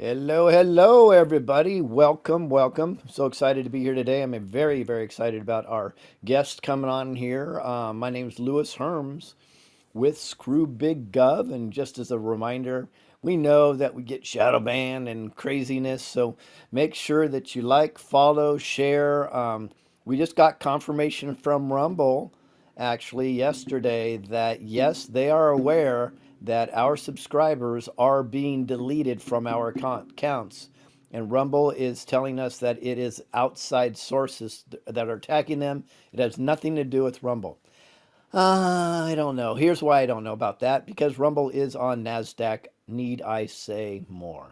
Hello, hello, everybody. Welcome, welcome. So excited to be here today. I'm very, very excited about our guest coming on here. My name's Louis Herms with Screw Big Gov. And just as a reminder, we know that we get shadow banned and craziness. So make sure that you like, follow, share. We just got confirmation from Rumble actually yesterday that yes, they are aware that our subscribers are being deleted from our accounts. And Rumble is telling us that it is outside sources that are attacking them. It has nothing to do with Rumble. I don't know. Here's why I don't know about that because Rumble is on NASDAQ. Need I say more?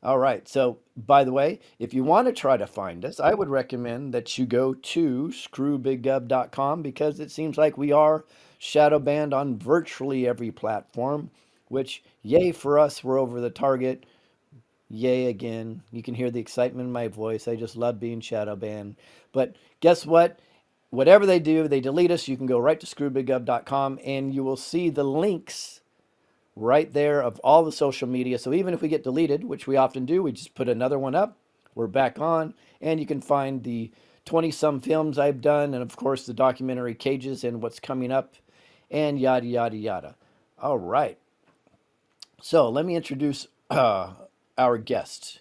All right. So, by the way, if you want to try to find us, I would recommend that you go to screwbiggov.com because it seems like we are shadow banned on virtually every platform, which, yay for us, we're over the target. Yay again. You can hear the excitement in my voice. I just love being shadow banned. But guess what? Whatever they do, they delete us. You can go right to screwbiggov.com and you will see the links right there of all the social media. So even if we get deleted, which we often do, we just put another one up. We're back on, and you can find the 20 some films I've done, and of course the documentary Cages and what's coming up, and yada, yada, yada. All right. So let me introduce our guest.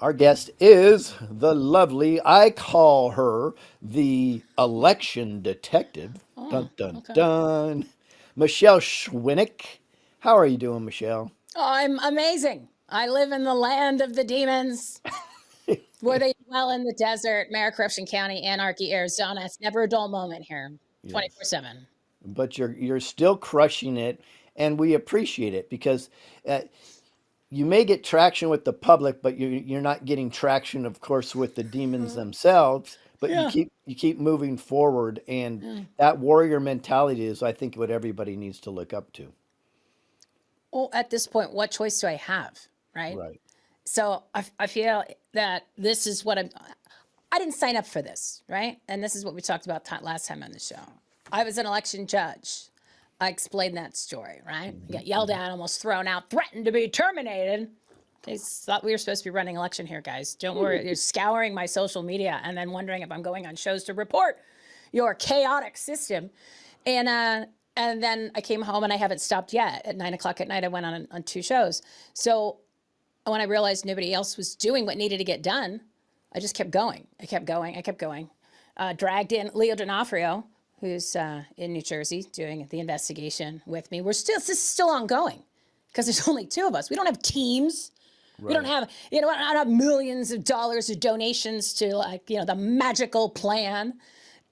Our guest is the lovely, I call her the election detective. Oh, Dun, dun, okay. dun. Michele Swinick. How are you doing, Michelle? Oh, I'm amazing. I live in the land of the demons where they dwell in the desert, Mayor Corruption County, Anarchy, Arizona. It's never a dull moment here, Yes. 24/7. But you're still crushing it, and we appreciate it because uh, you may get traction with the public, but you're not getting traction, of course, with the demons themselves. But Yeah. you keep moving forward, and Yeah. that warrior mentality is, I think, what everybody needs to look up to. Well, at this point, what choice do I have? Right. Right. So I feel that this is what I didn't sign up for this. Right. And this is what we talked about last time on the show. I was an election judge. I explained that story, right? I got yelled at, almost thrown out, threatened to be terminated. They thought we were supposed to be running election here, guys. Don't worry. You're scouring my social media and then wondering if I'm going on shows to report your chaotic system. And then I came home and I haven't stopped yet. At 9 o'clock at night, I went on two shows. So when I realized nobody else was doing what needed to get done, I just kept going. I kept going. I kept going. Dragged in Leo D'Onofrio, who's in New Jersey doing the investigation with me. This is still ongoing because there's only two of us. We don't have teams. We don't Right. have, I don't have millions of dollars of donations to the magical plan.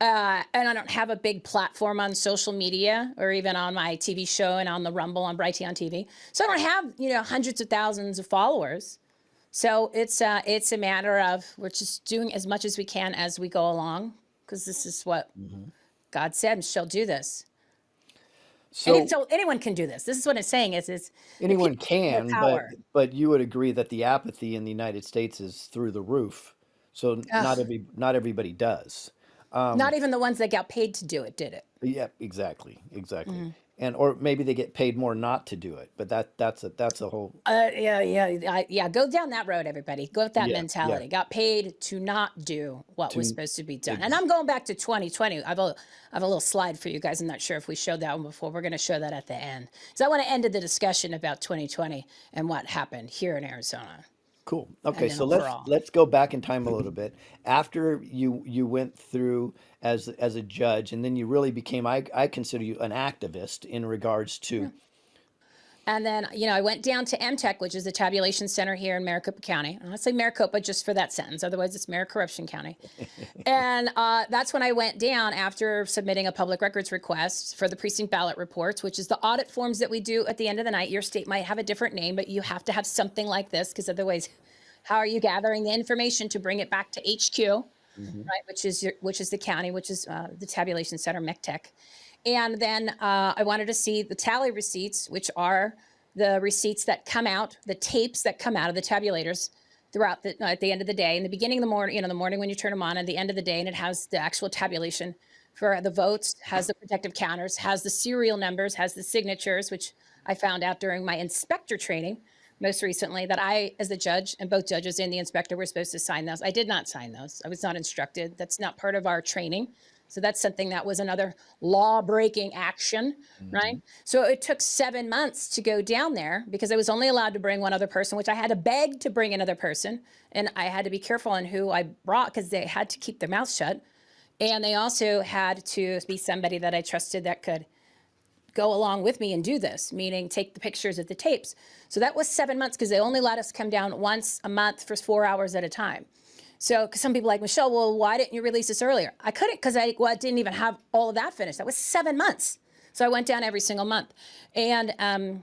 And I don't have a big platform on social media or even on my TV show and on the Rumble on Brighty on TV. So I don't have, hundreds of thousands of followers. So it's a matter of we're just doing as much as we can as we go along because this is what Mhm. God said, and she'll do this. So So anyone can do this. This is what it's saying is the anyone people have more can, power. but you would agree that the apathy in the United States is through the roof. So Ugh, not everybody does. not Um, even the ones that got paid to do it did it. yeah, exactly, exactly. Mhm. And or maybe they get paid more not to do it, but that's a whole Yeah. Go down that road, everybody. Go with that yeah, yeah. mentality. Got paid to not do what was To supposed to be done. And ex I'm going back to 2020. I have a little slide for you guys. I'm not sure if we showed that one before. We're going to show that at the end. So I want to end the discussion about 2020 and what happened here in Arizona Cool. and Okay, then so overall. let's go back in time a little bit. After you went through as a judge, and then you really became, I consider you an activist in regards Yeah. to And then, I went down to MTech, which is the tabulation center here in Maricopa County. And I say Maricopa just for that sentence. Otherwise, it's Maricopa Corruption County. And that's when I went down after submitting a public records request for the precinct ballot reports, which is the audit forms that we do at the end of the night. Your state might have a different name, but you have to have something like this because otherwise, how are you gathering the information to bring it back to HQ, Mhm. right? Which is the county, which is the tabulation center, MECTEC. And then I wanted to see the tally receipts, which are the receipts that come out, the tapes that come out of the tabulators throughout at the end of the day. In the beginning of the morning, the morning when you turn them on, and the end of the day, and it has the actual tabulation for the votes, has the protective counters, has the serial numbers, has the signatures, which I found out during my inspector training, most recently that I, as the judge, and both judges and the inspector were supposed to sign those. I did not sign those. I was not instructed. That's not part of our training. So that's something that was another law-breaking action, right? So it took 7 months to go down there because I was only allowed to bring one other person, which I had to beg to bring another person. And I had to be careful on who I brought because they had to keep their mouths shut. And they also had to be somebody that I trusted that could go along with me and do this, meaning take the pictures of the tapes. So that was 7 months because they only let us come down once a month for 4 hours at a time. So, because some people are like, Michelle, well, why didn't you release this earlier? I couldn't because I didn't even have all of that finished. That was 7 months. So I went down every single month. And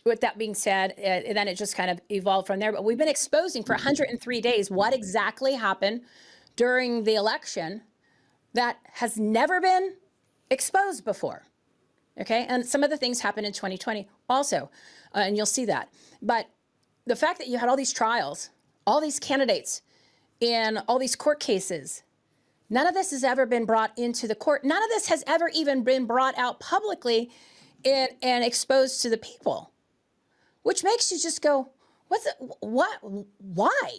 with that being said, then it just kind of evolved from there. But we've been exposing for 103 days what exactly happened during the election that has never been exposed before. Okay, and some of the things happened in 2020 also, and you'll see that. But the fact that you had all these trials, all these candidates, in all these court cases, none of this has ever been brought into the court. None of this has ever even been brought out publicly and exposed to the people, which makes you just go, what, why?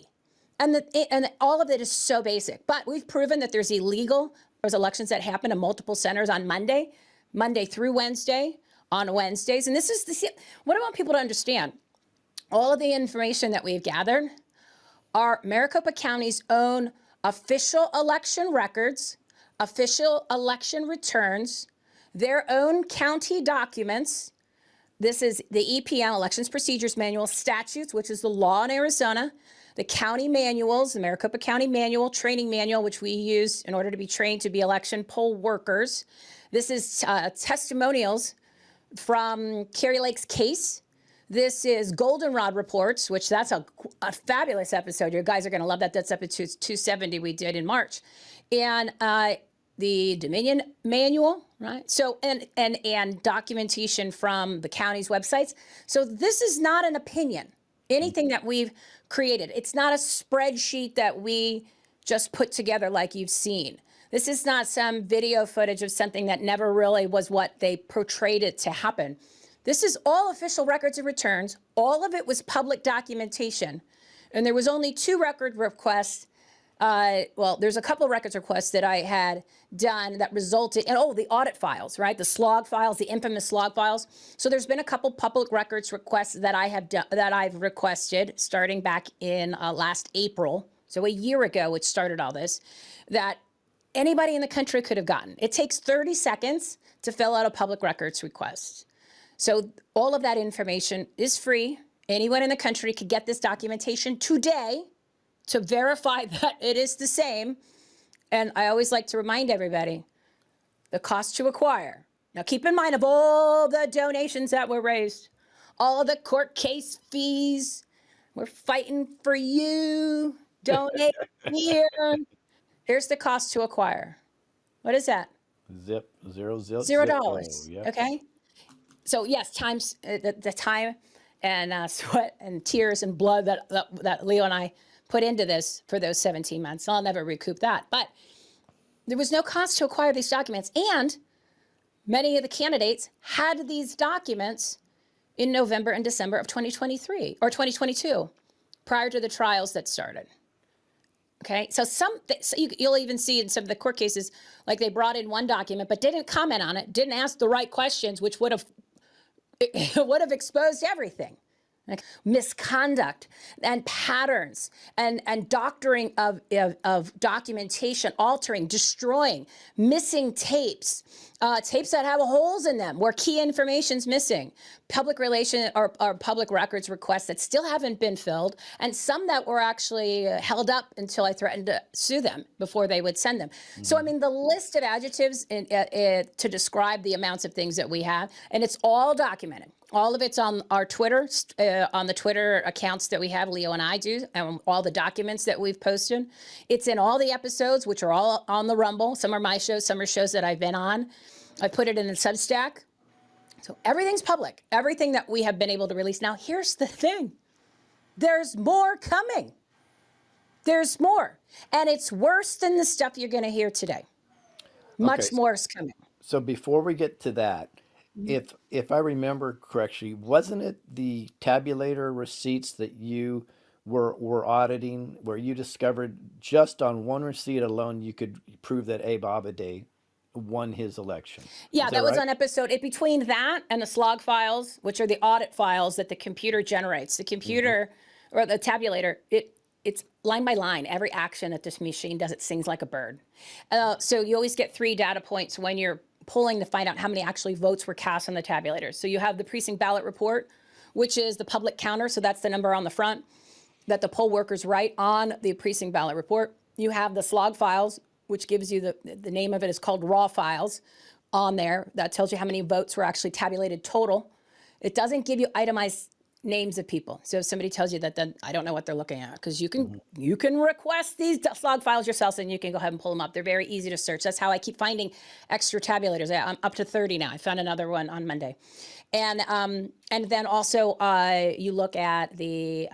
And all of it is so basic. But we've proven that there's elections that happen in multiple centers on Monday through Wednesday, on Wednesdays. And this is what I want people to understand. All of the information that we've gathered are Maricopa County's own official election records, official election returns, their own county documents. This is the EPM, Elections Procedures Manual, statutes, which is the law in Arizona, the county manuals, the Maricopa County Manual, training manual, which we use in order to be trained to be election poll workers. This is testimonials from Carrie Lake's case. This is Goldenrod reports, which that's a fabulous episode. You guys are going to love that. That's episode 270 we did in March. And the Dominion manual, right? So, and documentation from the county's websites. So this is not an opinion, anything that we've created. It's not a spreadsheet that we just put together like you've seen. This is not some video footage of something that never really was what they portrayed it to happen. This is all official records and returns. All of it was public documentation. And there was only 2 record requests. Well, there's a couple of records requests that I had done that resulted in, the audit files, right? The slog files, the infamous slog files. So there's been a couple public records requests that I have done, that I've requested starting back in last April. So a year ago, which started all this, that anybody in the country could have gotten. It takes 30 seconds to fill out a public records request. So all of that information is free. Anyone in the country could get this documentation today to verify that it is the same. And I always like to remind everybody, the cost to acquire. Now keep in mind of all the donations that were raised, all the court case fees, we're fighting for you, donate here. Here's the cost to acquire. What is that? Zip, zero, zip, $0. Oh, yeah. Okay. So yes, times the time and sweat and tears and blood that Leo and I put into this for those 17 months. I'll never recoup that. But there was no cost to acquire these documents. And many of the candidates had these documents in November and December of 2023 or 2022, prior to the trials that started. Okay, so you'll even see in some of the court cases, like they brought in one document, but didn't comment on it, didn't ask the right questions, which would have exposed everything. Like misconduct and patterns and doctoring of documentation, altering, destroying, missing tapes, tapes that have holes in them where key information's missing, public relation or public records requests that still haven't been filled, and some that were actually held up until I threatened to sue them before they would send them. Mm-hmm. So, I mean, the list of adjectives to describe the amounts of things that we have, and it's all documented. All of it's on our Twitter, on the Twitter accounts that we have, Leo and I do, and all the documents that we've posted. It's in all the episodes, which are all on the Rumble. Some are my shows, some are shows that I've been on. I put it in a Substack. So everything's public, everything that we have been able to release. Now, here's the thing. There's more coming. There's more. And it's worse than the stuff you're going to hear today. Much more is coming. So before we get to that, if I remember correctly, wasn't it the tabulator receipts that you were auditing where you discovered just on one receipt alone you could prove that Abe Abade won his election? Yeah, Is that that was right? on episode. Between that and the slog files, which are the audit files that the computer generates, the Hmm. computer or the tabulator, it's line by line. Every action that this machine does, it sings like a bird. So you always get 3 data points when you're pulling to find out how many actually votes were cast on the tabulator. So you have the precinct ballot report, which is the public counter. So that's the number on the front that the poll workers write on the precinct ballot report. You have the slog files, which gives you the name of it is called raw files on there. That tells you how many votes were actually tabulated total. It doesn't give you itemized names of people. So if somebody tells you that, then I don't know what they're looking at, because you can request these slog files yourselves and you can go ahead and pull them up. They're very easy to search. That's how I keep finding extra tabulators. I'm up to 30 now. I found another one on Monday. And then also you look at the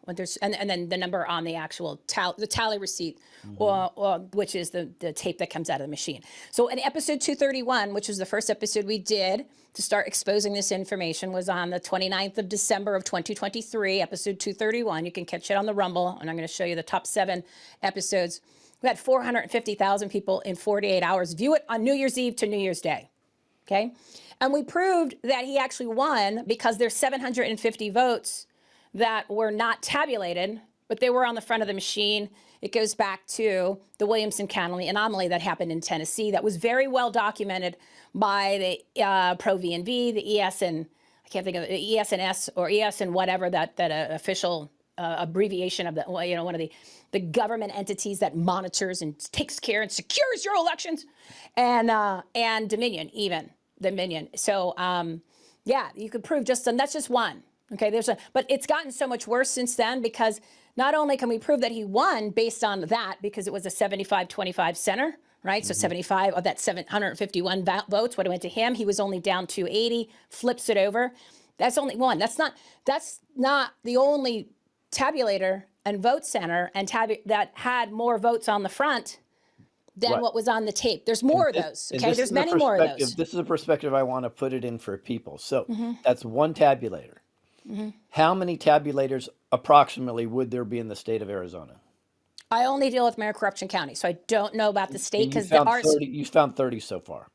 when there's and then the number on the actual the tally receipt, Hmm. or which is the tape that comes out of the machine. So in episode 231, which was the first episode we did to start exposing this information, was on the 29th of December of 2023, episode 231. You can catch it on the Rumble, and I'm going to show you the top 7 episodes. We had 450,000 people in 48 hours view it on New Year's Eve to New Year's Day. Okay. And we proved that he actually won because there's 750 votes that were not tabulated, but they were on the front of the machine. It goes back to the Williamson County anomaly that happened in Tennessee that was very well documented by the Pro V&V, the ES and I can't think of it, ES&S or ES and whatever that official abbreviation of the, one of the government entities that monitors and takes care and secures your elections, and Dominion, even Dominion. So yeah, you could prove just, and that's just one. Okay, but it's gotten so much worse since then, because not only can we prove that he won based on that, because it was a 75-25 center, right? So Hmm. 75 of that 751 votes would have went to him. He was only down 280, flips it over. That's only one. That's not the only tabulator and vote center that had more votes on the front than Right. what was on the tape. There's And more of this, those. and Okay, this there's is a many more of perspective. those. This is a perspective I want to put it in for people. So that's one tabulator. How many tabulators approximately would there be in the state of Arizona? I only deal with Mayor Corruption County, so I don't know about the state, And you because there found are 30. You found 30 so far.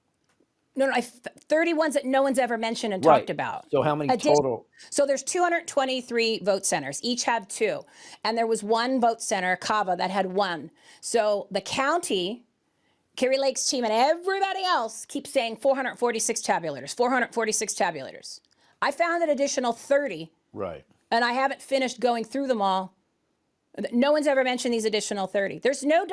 no, 30 ones that no one's ever mentioned and talked Right. about. So how many Addition, total? so there's 223 vote centers. Each have 2, and there was one vote center, Cava, that had 1. So the county, Kerry Lake's team, and everybody else keeps saying 446 tabulators, 446 tabulators. I found an additional 30, Right. and I haven't finished going through them all. No one's ever mentioned these additional 30. There's no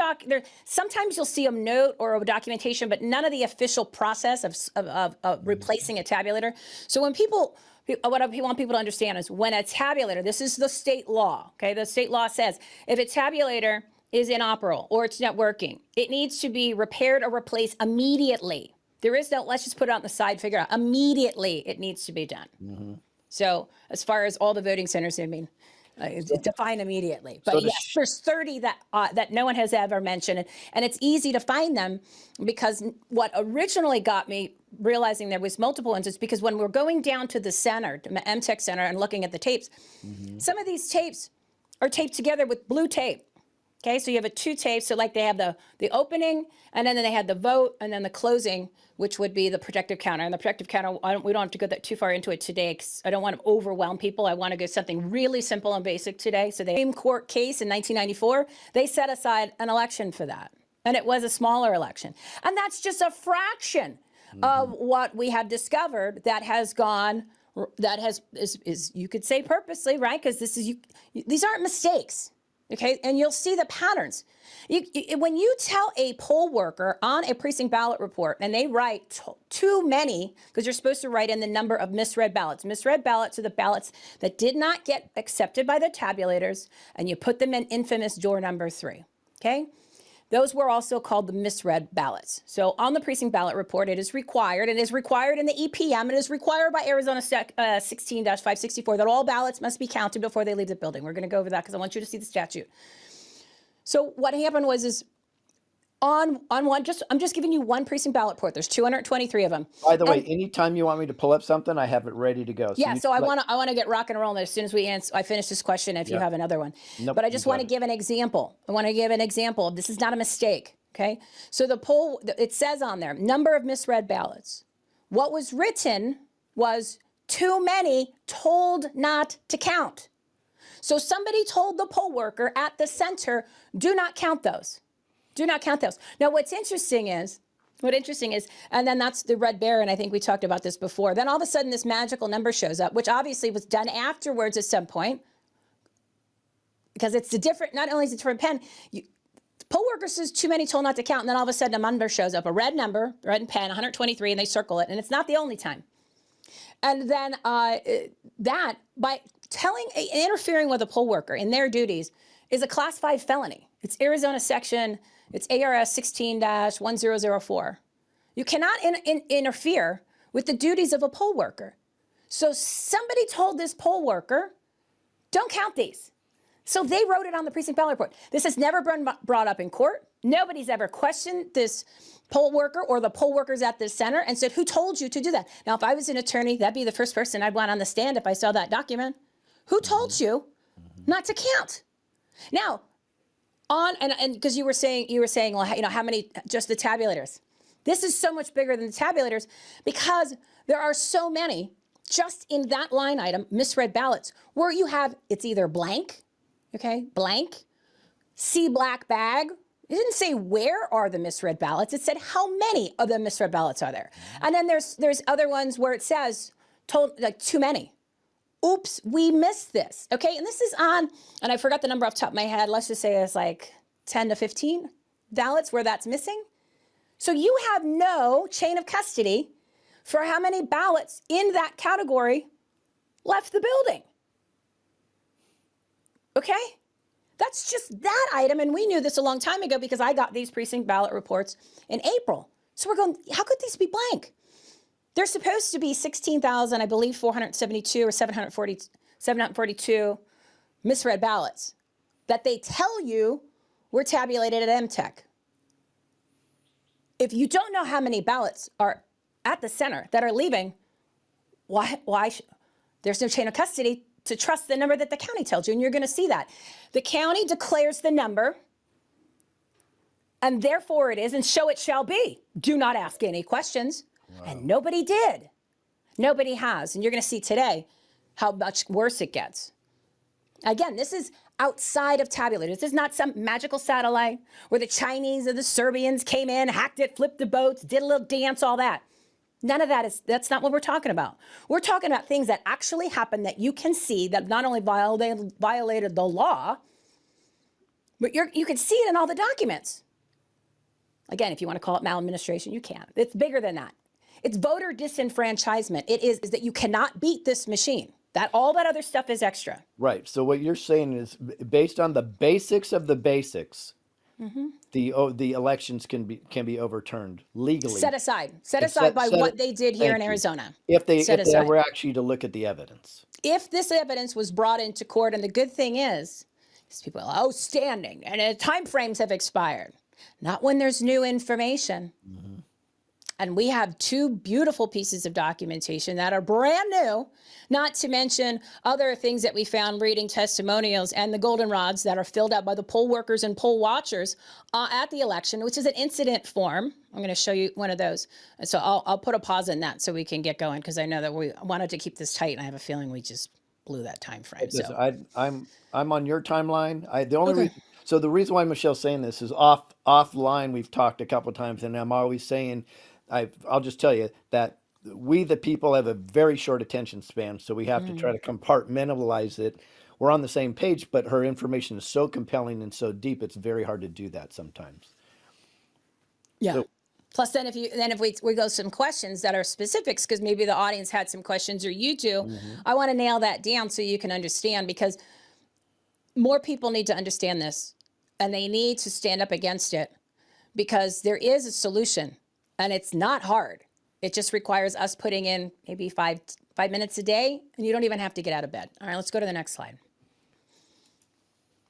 sometimes you'll see a note or a documentation, but none of the official process of replacing a tabulator. So when what I want people to understand is, when a tabulator, this is the state law, okay? The state law says if a tabulator is inoperable or it's not working, it needs to be repaired or replaced immediately. There is no, let's just put it on the side, figure out. Immediately it needs to be done. Hmm. So as far as all the voting centers, I mean, define immediately. So But to yes, there's 30 that no one has ever mentioned, and it's easy to find them, because what originally got me realizing there was multiple ones is because when we're going down to the center, to MTech Center, and looking at the tapes, some of these tapes are taped together with blue tape. Okay, so you have 2 tapes. So like they have the opening, and then they had the vote, and then the closing, which would be the projective counter. And the projective counter, we don't have to go too far into it today, because I don't want to overwhelm people. I want to go something really simple and basic today. So the Supreme Court case in 1994, they set aside an election for that, and it was a smaller election, and that's just a fraction of what we have discovered that has gone. That is you could say purposely, right? Because these aren't mistakes. Okay, and you'll see the patterns. When you tell a poll worker on a precinct ballot report, and they write too many, because you're supposed to write in the number of misread ballots. Misread ballots are the ballots that did not get accepted by the tabulators, and you put them in infamous door number 3. Okay? Those were also called the misread ballots. So on the precinct ballot report, it is required, and it is required in the EPM, it is required by Arizona 16-564 that all ballots must be counted before they leave the building. We're going to go over that because I want you to see the statute. So what happened was on one, I'm just giving you one precinct ballot report. There's 223 of them. By the way, And anytime you want me to pull up something, I have it ready to go. So yeah, you so I want to get rock and roll as soon as I finish this question. If you Yep. have another one, Nope, but I you just got want to it. give an example. I want to give an example. This is not a mistake. Okay, so the poll, it says on there, number of misread ballots. What was written was too many told not to count. So somebody told the poll worker at the center, do not count those. Do not count those. Now, what's interesting is, and then that's the red bear, and I think we talked about this before. Then all of a sudden, this magical number shows up, which obviously was done afterwards at some point, because it's a different. Not only is it a different pen, poll worker says too many told not to count, and then all of a sudden a number shows up, a red number, red pen, 123, and they circle it, and it's not the only time. And then that by interfering with a poll worker in their duties is a class 5 felony. It's Arizona section. It's ARS 16-1004. You cannot interfere with the duties of a poll worker. So somebody told this poll worker, don't count these. So they wrote it on the precinct ballot report. This has never been brought up in court. Nobody's ever questioned this poll worker or the poll workers at this center and said, who told you to do that? Now, if I was an attorney, that'd be the first person I'd want on the stand if I saw that document. Who told you not to count? Now, and because you were saying, well, how many, just the tabulators. This is so much bigger than the tabulators because there are so many just in that line item, misread ballots, where you have, it's either blank, okay, blank, see black bag. It didn't say where are the misread ballots. It said how many of the misread ballots are there. And then there's other ones where it says like too many. Oops, we missed this. Okay, and this is on, and I forgot the number off the top of my head. Let's just say it's like 10 to 15 ballots where that's missing. So you have no chain of custody for how many ballots in that category left the building. Okay? That's just that item, and we knew this a long time ago because I got these precinct ballot reports in April. So we're going, how could these be blank? They're supposed to be 16,000, I believe, 472 or 742 misread ballots that they tell you were tabulated at MTech. If you don't know how many ballots are at the center that are leaving, there's no chain of custody to trust the number that the county tells you, and you're going to see that. The county declares the number, and therefore it is, and so it shall be. Do not ask any questions. Wow. And nobody did. Nobody has. And you're going to see today how much worse it gets. Again, this is outside of tabulators. This is not some magical satellite where the Chinese or the Serbians came in, hacked it, flipped the boats, did a little dance, all that. None of that's not what we're talking about. We're talking about things that actually happened that you can see that not only violated the law, but you can see it in all the documents. Again, if you want to call it maladministration, you can. It's bigger than that. It's voter disenfranchisement. It is that you cannot beat this machine. That all that other stuff is extra. Right. So what you're saying is based on the basics of the basics, the elections can be overturned legally. Set aside by what they did here in Arizona. If they were actually to look at the evidence. If this evidence was brought into court, and the good thing is people are outstanding, and time frames have expired. Not when there's new information. And we have 2 beautiful pieces of documentation that are brand new, not to mention other things that we found reading testimonials and the goldenrods that are filled out by the poll workers and poll watchers at the election, which is an incident form. I'm going to show you one of those. And so I'll put a pause in that so we can get going, because I know that we wanted to keep this tight, and I have a feeling we just blew that time frame. So I'm on your timeline. So the reason why Michelle's saying this is offline. We've talked a couple of times, and I'm always saying, I'll just tell you that we, the people, have a very short attention span, so we have to try to compartmentalize it. We're on the same page, but her information is so compelling and so deep, it's very hard to do that sometimes. Yeah. So, plus, then if we go some questions that are specifics, because maybe the audience had some questions or you do, I want to nail that down so you can understand, because more people need to understand this, and they need to stand up against it, because there is a solution, and it's not hard. It just requires us putting in maybe five minutes a day, and you don't even have to get out of bed. All right, let's go to the next slide.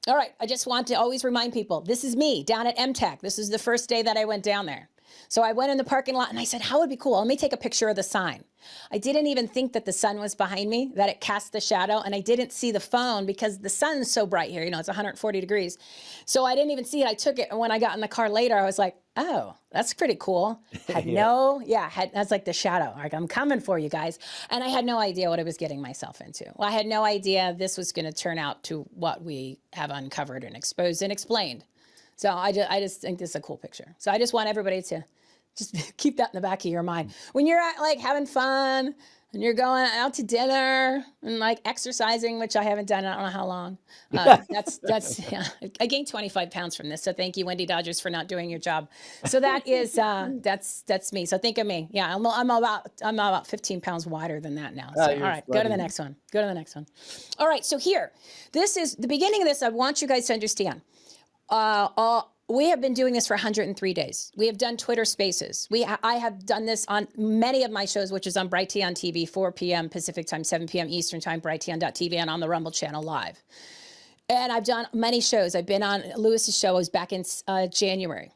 All right, I just want to always remind people, this is me down at MTech. This is the first day that I went down there. So I went in the parking lot and I said, how would it be cool? Let me take a picture of the sign. I didn't even think that the sun was behind me, that it cast the shadow, and I didn't see the phone because the sun's so bright here, it's 140 degrees. So I didn't even see it. I took it, and when I got in the car later, I was like, oh, that's pretty cool. Yeah. That's like the shadow. Like, I'm coming for you guys. And I had no idea what I was getting myself into. Well, I had no idea this was going to turn out to what we have uncovered and exposed and explained. So I just think this is a cool picture. So I just want everybody to just keep that in the back of your mind. When you're like having fun and you're going out to dinner and like exercising, which I haven't done, I don't know how long. Yeah. I gained 25 pounds from this. So thank you, Wendy Dodgers, for not doing your job. So that is, that's me. So think of me. Yeah. I'm about 15 pounds wider than that now. So, all right, go to the next one. Go to the next one. All right. So here, this is the beginning of this. I want you guys to understand. We have been doing this for 103 days. We have done Twitter Spaces. I have done this on many of my shows, which is on Bright T on TV, 4 p.m. Pacific time, 7 p.m. Eastern time, brighton.tv, and on the Rumble channel live. And I've done many shows. I've been on Lewis's show. I was back in January.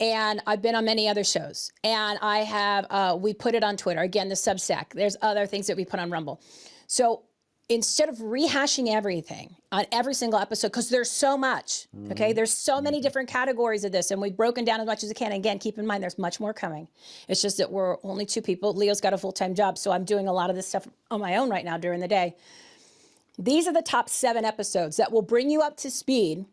And I've been on many other shows. And I have, we put it on Twitter. Again, the Substack. There's other things that we put on Rumble. So instead of rehashing everything on every single episode, because there's so much, okay? There's so many different categories of this, and we've broken down as much as we can. And again, keep in mind, there's much more coming. It's just that we're only 2 people. Leo's got a full-time job, so I'm doing a lot of this stuff on my own right now during the day. These are the top 7 episodes that will bring you up to speed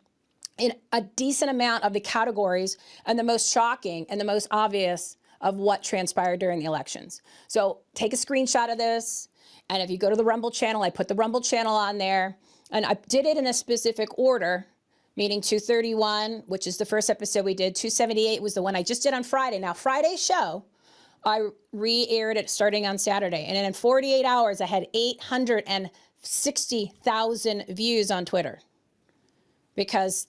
in a decent amount of the categories and the most shocking and the most obvious of what transpired during the elections. So take a screenshot of this. And if you go to the Rumble channel, I put the Rumble channel on there. And I did it in a specific order, meaning 231, which is the first episode we did. 278 was the one I just did on Friday. Now, Friday's show, I re-aired it starting on Saturday. And in 48 hours, I had 860,000 views on Twitter. Because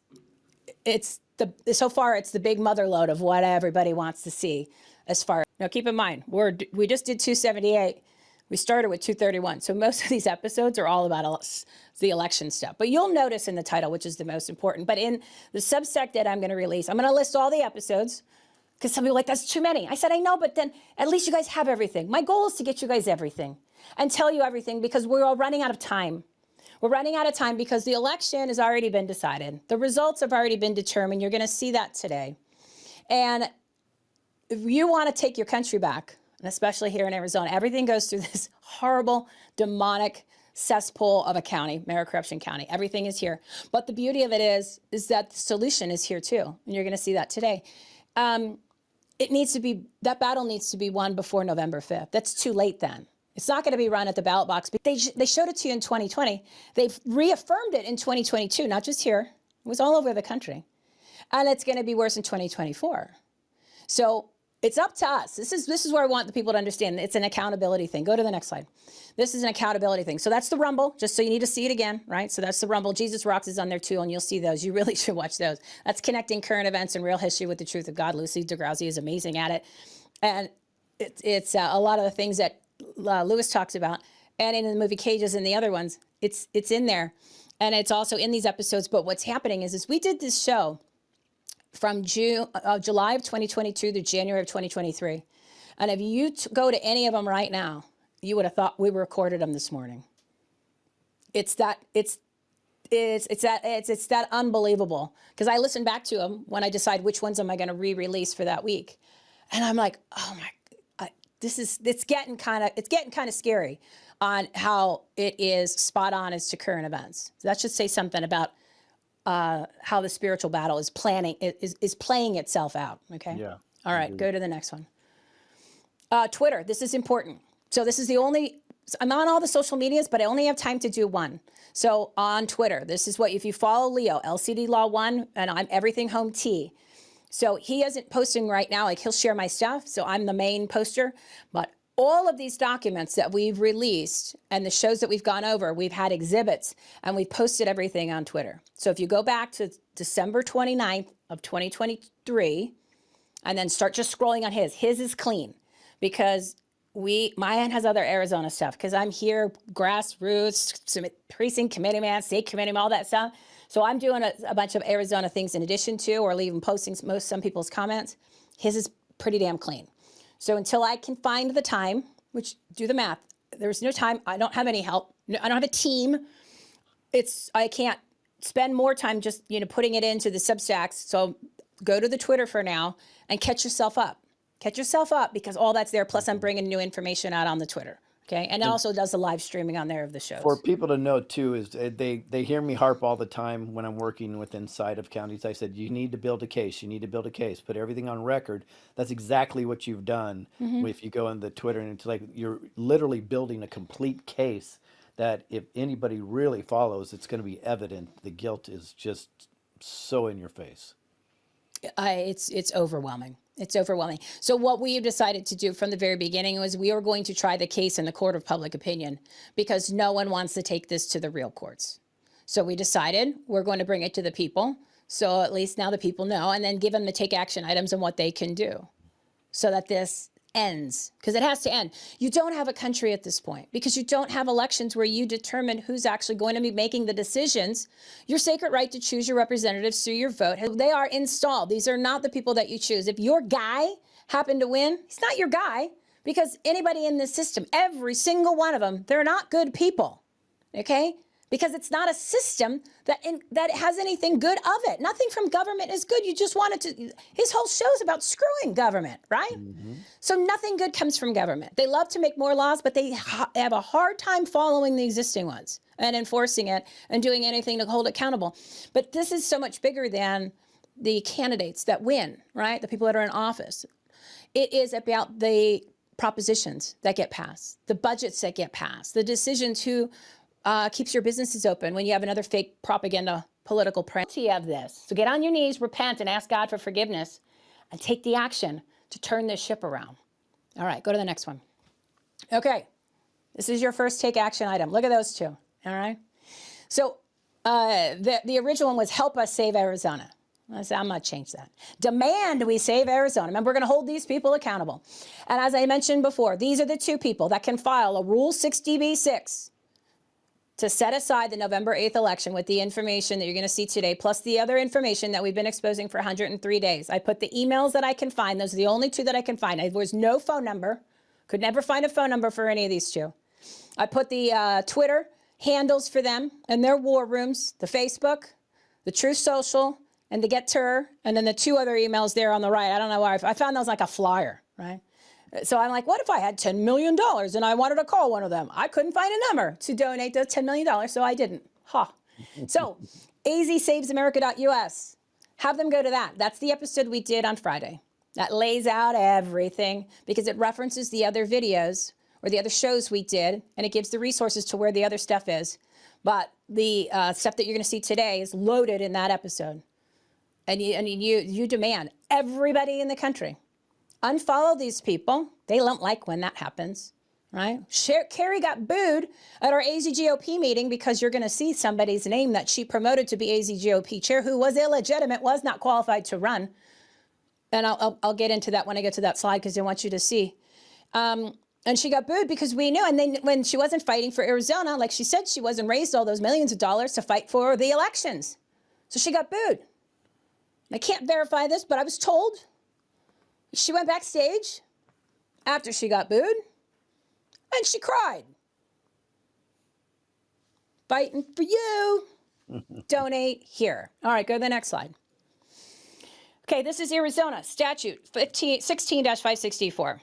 so far, it's the big mother lode of what everybody wants to see as far. Now, keep in mind, we just did 278. We started with 231. So most of these episodes are all about the election stuff. But you'll notice in the title, which is the most important. But in the Substack that I'm going to release, I'm going to list all the episodes because some people are like, that's too many. I said, I know, but then at least you guys have everything. My goal is to get you guys everything and tell you everything because we're all running out of time. We're running out of time because the election has already been decided. The results have already been determined. You're going to see that today. And if you want to take your country back, and especially here in Arizona, everything goes through this horrible, demonic cesspool of a county, Mayor Corruption County. Everything is here. But the beauty of it is that the solution is here too. And you're going to see that today. That battle needs to be won before November 5th. That's too late then. It's not going to be run at the ballot box. They showed it to you in 2020. They've reaffirmed it in 2022, not just here. It was all over the country. And it's going to be worse in 2024. So it's up to us. This is where I want the people to understand. It's an accountability thing. Go to the next slide. This is an accountability thing. So that's the Rumble, just so you need to see it again, right? So that's the Rumble. Jesus Rocks is on there too, and you'll see those. You really should watch those. That's connecting current events and real history with the truth of God. Lucy DeGrauzi is amazing at it. And it's a lot of the things that Lewis talks about. And in the movie Cages and the other ones, it's in there. And it's also in these episodes. But what's happening is we did this show from July of 2022 to January of 2023. And if you go to any of them right now, you would have thought we recorded them this morning. It's that unbelievable. Because I listen back to them when I decide which ones am I going to re-release for that week. And I'm like, oh my, it's getting kind of scary on how it is spot on as to current events. So that should say something about how the spiritual battle is playing itself out. Okay. Yeah. All right. Go to the next one. Twitter. This is important. So this is I'm on all the social medias, but I only have time to do one. So on Twitter, this is if you follow Leo, LCD Law 1, and I'm Everything Home T. So he isn't posting right now, like he'll share my stuff. So I'm the main poster, but all of these documents that we've released and the shows that we've gone over, we've had exhibits and we've posted everything on Twitter. So if you go back to December 29th of 2023 and then start just scrolling on his is clean because my aunt has other Arizona stuff because I'm here, grassroots, precinct committee man, state committee, all that stuff. So I'm doing a bunch of Arizona things in addition to, or even posting some people's comments. His is pretty damn clean. So until I can find the time, which do the math, there's no time. I don't have any help. I don't have a team. I can't spend more time just, putting it into the Substacks. So go to the Twitter for now and catch yourself up. Catch yourself up because all that's there. Plus, I'm bringing new information out on the Twitter. Okay, and it also does the live streaming on there of the shows. For people to know too, is they hear me harp all the time when I'm working with inside of counties. I said, you need to build a case. You need to build a case. Put everything on record. That's exactly what you've done. If you go on the Twitter, and it's like you're literally building a complete case that if anybody really follows, it's going to be evident. The guilt is just so in your face. It's overwhelming. It's overwhelming. So what we decided to do from the very beginning was we were going to try the case in the court of public opinion because no one wants to take this to the real courts. So we decided we're going to bring it to the people. So at least now the people know, and then give them the take action items and what they can do so that this ends, because it has to end. You don't have a country at this point because you don't have elections where you determine who's actually going to be making the decisions. Your sacred right to choose your representatives through your vote, they are installed. These are not the people that you choose. If your guy happened to win, he's not your guy, because anybody in this system, every single one of them, they're not good people, okay? Because it's not a system that has anything good of it. Nothing from government is good. You just wanted to, his whole show's about screwing government, right? So nothing good comes from government. They love to make more laws, but they have a hard time following the existing ones and enforcing it and doing anything to hold it accountable. But this is so much bigger than the candidates that win, right? The people that are in office. It is about the propositions that get passed, the budgets that get passed, the decisions who keeps your businesses open when you have another fake propaganda political plenty of this. So get on your knees, repent, and ask God for forgiveness and take the action to turn this ship around. All right, go to the next one. Okay, this is your first take action item. Look at those two, all right? So the original one was help us save Arizona. I said, I'm going to change that. Demand we save Arizona. Remember, we're going to hold these people accountable. And as I mentioned before, these are the two people that can file a Rule 60b-6 to set aside the November 8th election with the information that you're going to see today, plus the other information that we've been exposing for 103 days. I put the emails that I can find. Those are the only two that I can find. There was no phone number. Could never find a phone number for any of these two. I put the Twitter handles for them and their war rooms, the Facebook, the True Social, and the Get Tur, and then the two other emails there on the right. I don't know why. I found those like a flyer, right? So I'm like, what if I had $10 million and I wanted to call one of them? I couldn't find a number to donate those $10 million, so I didn't. So azsavesamerica.us. Have them go to that. That's the episode we did on Friday. That lays out everything because it references the other videos or the other shows we did, and it gives the resources to where the other stuff is. But the stuff that you're going to see today is loaded in that episode. And you demand everybody in the country unfollow these people. They don't like when that happens, right? Carrie got booed at our AZGOP meeting because you're going to see somebody's name that she promoted to be AZGOP chair who was illegitimate, was not qualified to run. And I'll get into that when I get to that slide because I want you to see. And she got booed because we knew. And then when she wasn't fighting for Arizona, like she said, she wasn't raised all those millions of dollars to fight for the elections. So she got booed. I can't verify this, but I was told. She went backstage after she got booed, and she cried. Fighting for you. Donate here. All right, go to the next slide. Okay, this is Arizona statute 16-564.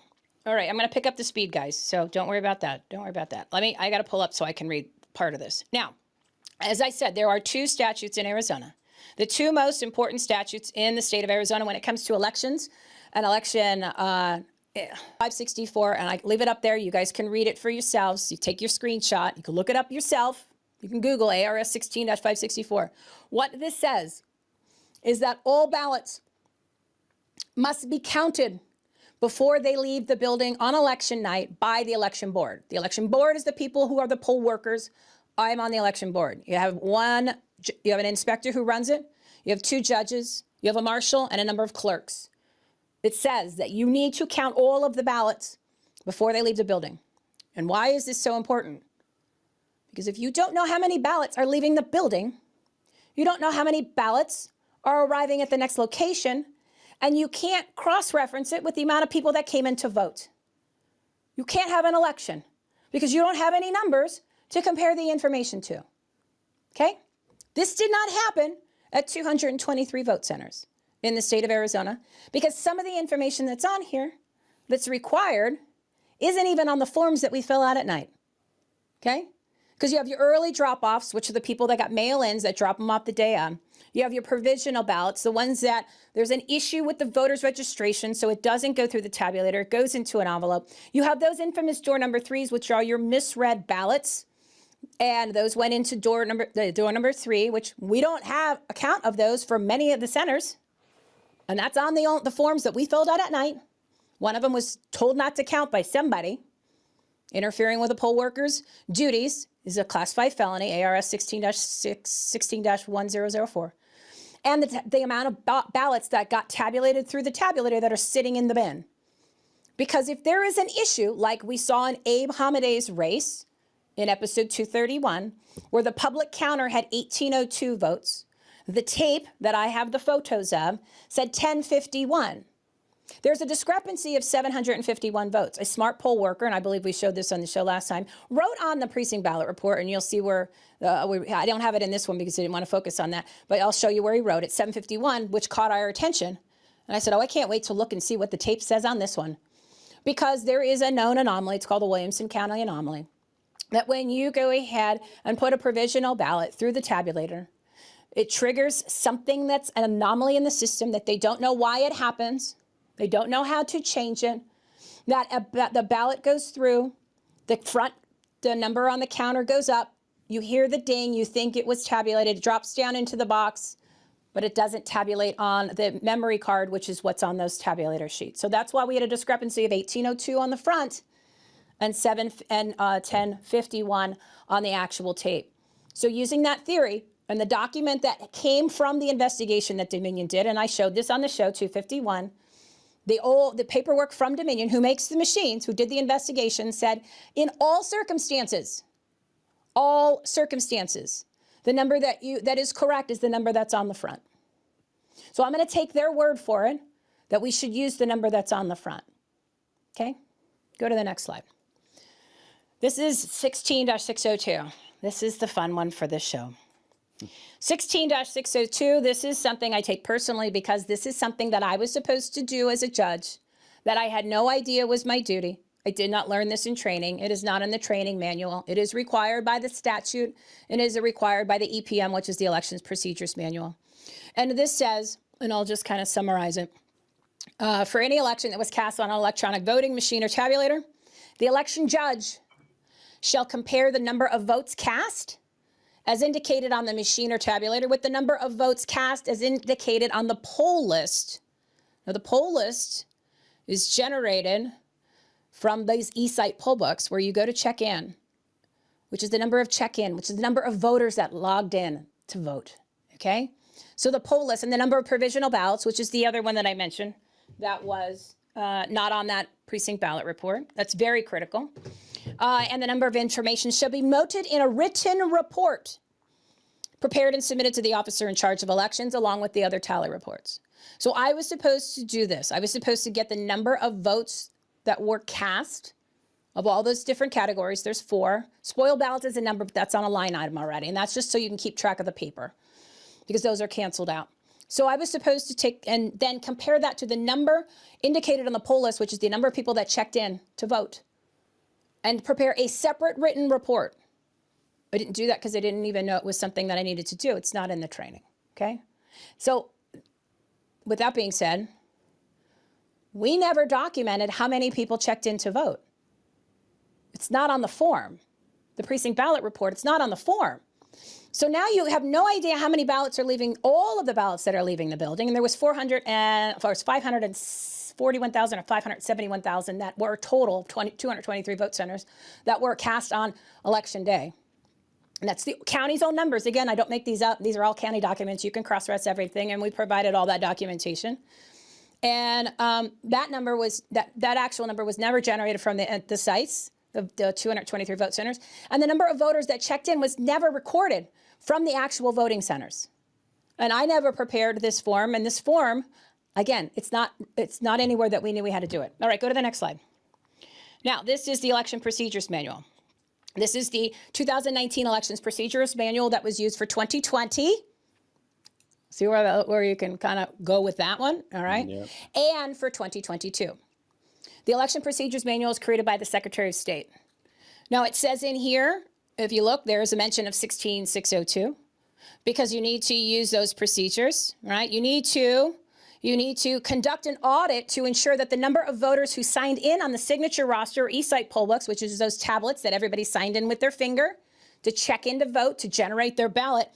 All right, I'm going to pick up the speed, guys, so don't worry about that. Don't worry about that. I got to pull up so I can read part of this. Now, as I said, there are two statutes in Arizona. The two most important statutes in the state of Arizona when it comes to elections. An election 564, and I leave it up there. You guys can read it for yourselves. You take your screenshot. You can look it up yourself. You can Google ARS 16-564. What this says is that all ballots must be counted before they leave the building on election night by the election board. The election board is the people who are the poll workers. I'm on the election board. You have an inspector who runs it. You have two judges. You have a marshal and a number of clerks. It says that you need to count all of the ballots before they leave the building. And why is this so important? Because if you don't know how many ballots are leaving the building, you don't know how many ballots are arriving at the next location, and you can't cross-reference it with the amount of people that came in to vote. You can't have an election because you don't have any numbers to compare the information to. Okay? This did not happen at 223 vote centers in the state of Arizona because some of the information that's on here that's required isn't even on the forms that we fill out at night. Okay? Because you have your early drop-offs, which are the people that got mail-ins that drop them off the day on. You have your provisional ballots, the ones that there's an issue with the voter's registration, so it doesn't go through the tabulator, it goes into an envelope. You have those infamous door number 3s, which are your misread ballots, and those went into door number 3, which we don't have a count of those for many of the centers, and that's on the forms that we filled out at night. One of them was told not to count by somebody. Interfering with a poll worker's duties is a Class 5 felony, ARS 16-1004. And the amount of ballots that got tabulated through the tabulator that are sitting in the bin. Because if there is an issue, like we saw in Abe Hamadeh's race in episode 231, where the public counter had 1802 votes, the tape that I have the photos of said 1051. There's a discrepancy of 751 votes. A smart poll worker, and I believe we showed this on the show last time, wrote on the precinct ballot report, and you'll see where, I don't have it in this one because I didn't want to focus on that, but I'll show you where he wrote it, 751, which caught our attention. And I said, oh, I can't wait to look and see what the tape says on this one. Because there is a known anomaly, it's called the Williamson County anomaly, that when you go ahead and put a provisional ballot through the tabulator, it triggers something that's an anomaly in the system that they don't know why it happens. They don't know how to change it. That the ballot goes through, the number on the counter goes up, you hear the ding, you think it was tabulated, it drops down into the box, but it doesn't tabulate on the memory card, which is what's on those tabulator sheets. So that's why we had a discrepancy of 1802 on the front and 1051 on the actual tape. So using that theory and the document that came from the investigation that Dominion did, and I showed this on the show, 251, the paperwork from Dominion, who makes the machines, who did the investigation, said in all circumstances, the number that is correct is the number that's on the front. So I'm going to take their word for it that we should use the number that's on the front. Okay? Go to the next slide. This is 16-602. This is the fun one for this show. 16-602, this is something I take personally because this is something that I was supposed to do as a judge that I had no idea was my duty. I did not learn this in training. It is not in the training manual. It is required by the statute and is required by the EPM, which is the Elections Procedures Manual. And this says, and I'll just kind of summarize it, for any election that was cast on an electronic voting machine or tabulator, the election judge shall compare the number of votes cast as indicated on the machine or tabulator with the number of votes cast as indicated on the poll list. Now the poll list is generated from these eSite poll books where you go to check in, which is the number of check-in, which is the number of voters that logged in to vote, okay? So the poll list and the number of provisional ballots, which is the other one that I mentioned, that was not on that precinct ballot report. That's very critical. And the number of information shall be noted in a written report prepared and submitted to the officer in charge of elections along with the other tally reports. So I was supposed to do this. I was supposed to get the number of votes that were cast of all those different categories. There's 4. Spoiled ballots is a number that's on a line item already, and that's just so you can keep track of the paper because those are canceled out. So I was supposed to take and then compare that to the number indicated on the poll list, which is the number of people that checked in to vote, and prepare a separate written report. I didn't do that because I didn't even know it was something that I needed to do. It's not in the training, okay? So with that being said, we never documented how many people checked in to vote. It's not on the form. The precinct ballot report, it's not on the form. So now you have no idea how many ballots are leaving, all of the ballots that are leaving the building. And there was 541,000 or 571,000 that were a total of 223 vote centers that were cast on election day. And that's the county's own numbers. Again, I don't make these up. These are all county documents. You can cross-reference everything, and we provided all that documentation. And that number was, that actual number was never generated from the sites, the 223 vote centers. And the number of voters that checked in was never recorded from the actual voting centers. And I never prepared this form. And this form, again, it's not anywhere that we knew we had to do it. All right, go to the next slide. Now, this is the election procedures manual. This is the 2019 elections procedures manual that was used for 2020. See where you can kind of go with that one, all right? Yep. And for 2022. The election procedures manual is created by the Secretary of State. Now, it says in here, if you look, there is a mention of 16602, because you need to use those procedures, right? You need to conduct an audit to ensure that the number of voters who signed in on the signature roster or e-site poll books, which is those tablets that everybody signed in with their finger to check in to vote, to generate their ballot,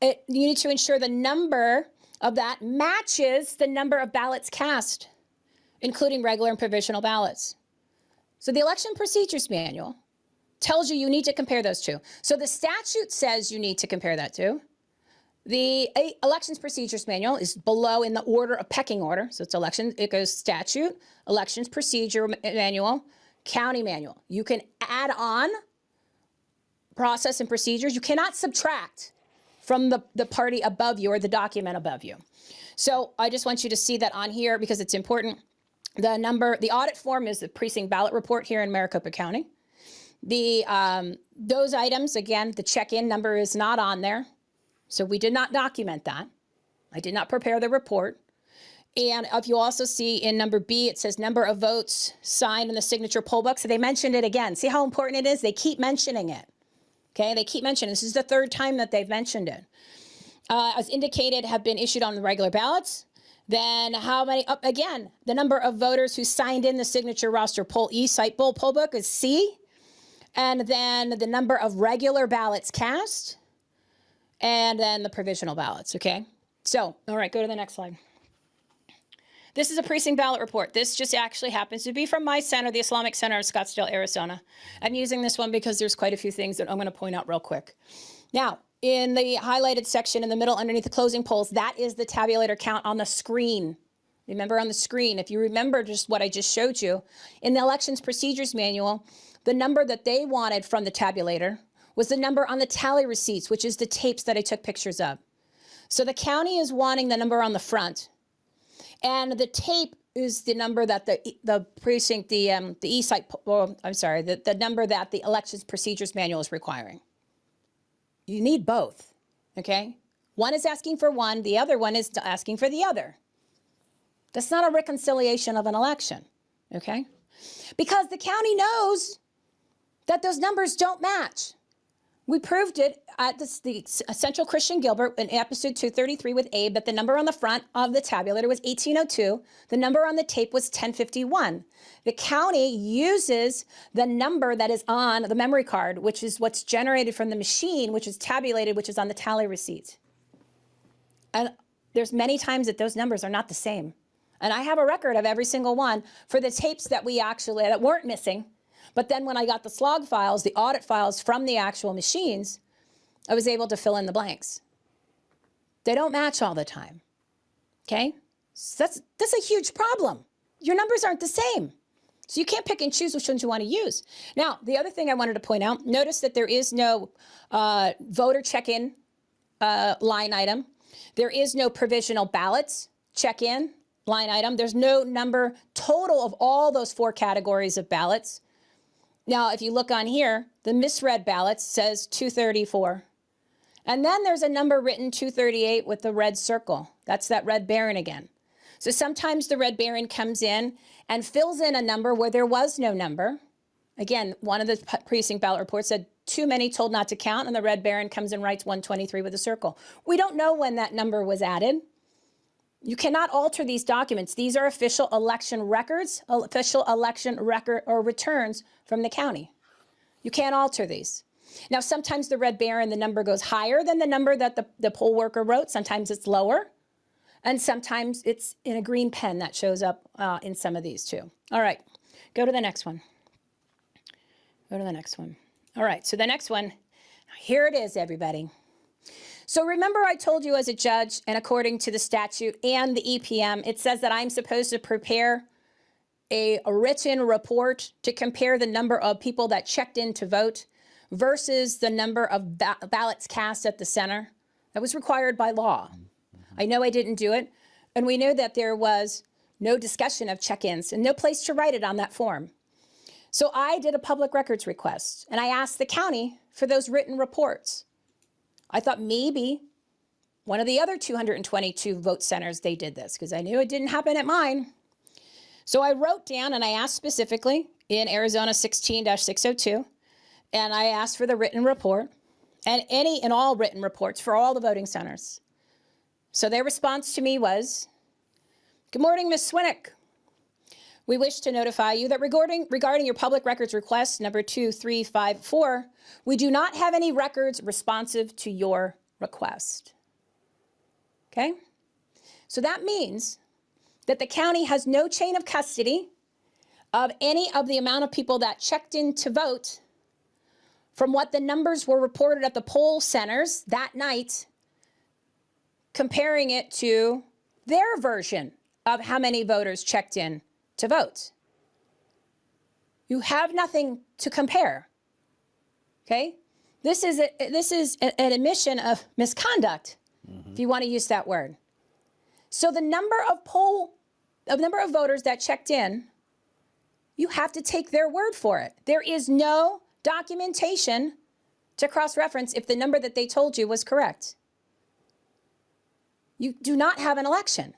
you need to ensure the number of that matches the number of ballots cast, including regular and provisional ballots. So the election procedures manual tells you need to compare those two. So the statute says you need to compare that to. The elections procedures manual is below in the order of pecking order. So it's election, it goes statute, elections procedure manual, county manual. You can add on process and procedures. You cannot subtract from the party above you or the document above you. So I just want you to see that on here because it's important. The audit form is the precinct ballot report here in Maricopa County. Those items, again, the check-in number is not on there. So we did not document that. I did not prepare the report. And if you also see in number B, it says number of votes signed in the signature poll book. So they mentioned it again. See how important it is? They keep mentioning it. Okay, they keep mentioning it. This is the third time that they've mentioned it. As indicated, have been issued on the regular ballots. Then how many, again, the number of voters who signed in the signature roster poll e-site poll book is C. And then the number of regular ballots cast. And then the provisional ballots, okay? So, all right, go to the next slide. This is a precinct ballot report. This just actually happens to be from my center, the Islamic Center of Scottsdale, Arizona. I'm using this one because there's quite a few things that I'm going to point out real quick. Now, in the highlighted section in the middle underneath the closing polls, that is the tabulator count on the screen. Remember on the screen, if you remember just what I just showed you, in the elections procedures manual, the number that they wanted from the tabulator was the number on the tally receipts, which is the tapes that I took pictures of. So the county is wanting the number on the front. And the tape is the number that the precinct, the e-site, well, I'm sorry, the number that the elections procedures manual is requiring. You need both, okay? One is asking for one, the other one is asking for the other. That's not a reconciliation of an election, okay? Because the county knows that those numbers don't match. We proved it at the Central Christian Gilbert in episode 233 with Abe that the number on the front of the tabulator was 1802. The number on the tape was 1051. The county uses the number that is on the memory card, which is what's generated from the machine, which is tabulated, which is on the tally receipt. And there's many times that those numbers are not the same. And I have a record of every single one for the tapes that that weren't missing. But then when I got the slog files, the audit files from the actual machines, I was able to fill in the blanks. They don't match all the time, okay? So that's a huge problem. Your numbers aren't the same. So you can't pick and choose which ones you want to use. Now, the other thing I wanted to point out, notice that there is no voter check-in line item. There is no provisional ballots check-in line item. There's no number total of all those 4 categories of ballots. Now, if you look on here, the misread ballots says 234. And then there's a number written 238 with the red circle. That's that red baron again. So sometimes the red baron comes in and fills in a number where there was no number. Again, one of the precinct ballot reports said too many told not to count, and the red baron comes and writes 123 with a circle. We don't know when that number was added. You cannot alter these documents. These are official election records, official election record or returns from the county. You can't alter these. Now, sometimes the red baron, the number goes higher than the number that the poll worker wrote. Sometimes it's lower. And sometimes it's in a green pen that shows up in some of these too. All right, go to the next one. Go to the next one. All right, so the next one, here it is, everybody. So remember I told you as a judge, and according to the statute and the EPM, it says that I'm supposed to prepare a written report to compare the number of people that checked in to vote versus the number of ballots cast at the center. That was required by law. I know I didn't do it, and we know that there was no discussion of check-ins and no place to write it on that form. So I did a public records request, and I asked the county for those written reports. I thought maybe one of the other 222 vote centers, they did this, because I knew it didn't happen at mine. So I wrote down and I asked specifically in Arizona 16-602, and I asked for the written report and any and all written reports for all the voting centers. So their response to me was, "Good morning, Ms. Swinick. We wish to notify you that regarding your public records request number 2354, we do not have any records responsive to your request." Okay? So that means that the county has no chain of custody of any of the amount of people that checked in to vote from what the numbers were reported at the poll centers that night, comparing it to their version of how many voters checked in to vote. You have nothing to compare. Okay? This is an admission of misconduct, if you want to use that word. So the number of voters that checked in, you have to take their word for it. There is no documentation to cross-reference if the number that they told you was correct. You do not have an election.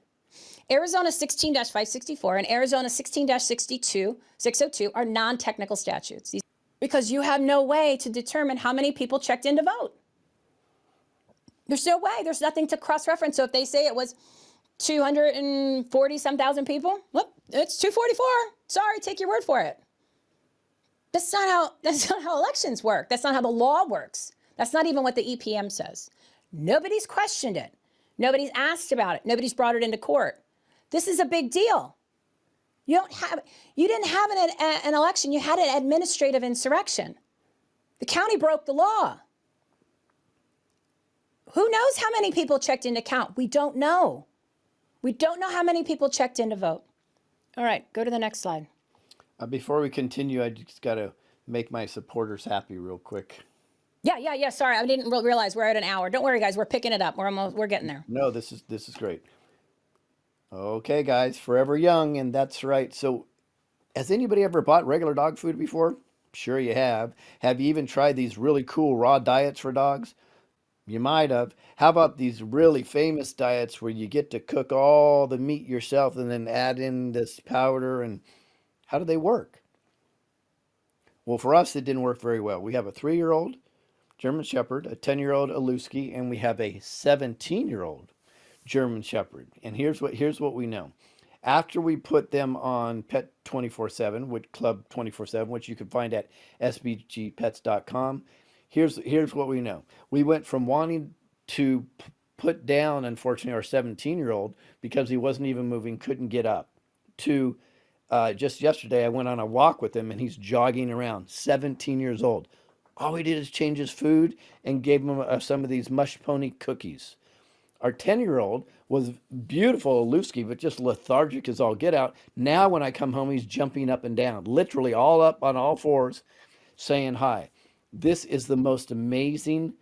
Arizona 16-564 and Arizona 16-602 are non-technical statutes because you have no way to determine how many people checked in to vote. There's no way. There's nothing to cross-reference. So if they say it was 240-some thousand people, well, it's 244. Sorry, take your word for it. That's not how elections work. That's not how the law works. That's not even what the EPM says. Nobody's questioned it. Nobody's asked about it. Nobody's brought it into court. This is a big deal. You didn't have an election. You had an administrative insurrection. The county broke the law. Who knows how many people checked in to count? We don't know. We don't know how many people checked in to vote. All right, go to the next slide. Before we continue, I just got to make my supporters happy real quick. Yeah. Sorry, I didn't realize we're at an hour. Don't worry, guys. We're picking it up. We're getting there. No, this is great. Okay, guys, forever young, and that's right. So, has anybody ever bought regular dog food before? Sure you have. Have you even tried these really cool raw diets for dogs? You might have. How about these really famous diets where you get to cook all the meat yourself and then add in this powder? And how do they work? Well, for us, it didn't work very well. We have a 3-year-old German Shepherd, a 10-year-old Aluski, and we have a 17-year-old German Shepherd. And here's what we know. After we put them on Pet 24/7, with Club 24/7, which you can find at sbgpets.com, here's what we know. We went from wanting to put down, unfortunately, our 17-year-old because he wasn't even moving, couldn't get up, to just yesterday I went on a walk with him and he's jogging around, 17 years old. All we did is change his food and gave him some of these mush pony cookies. Our 10-year-old was beautiful Aluski, but just lethargic as all get out. Now when I come home, he's jumping up and down, literally all up on all fours, saying hi. This is the most amazing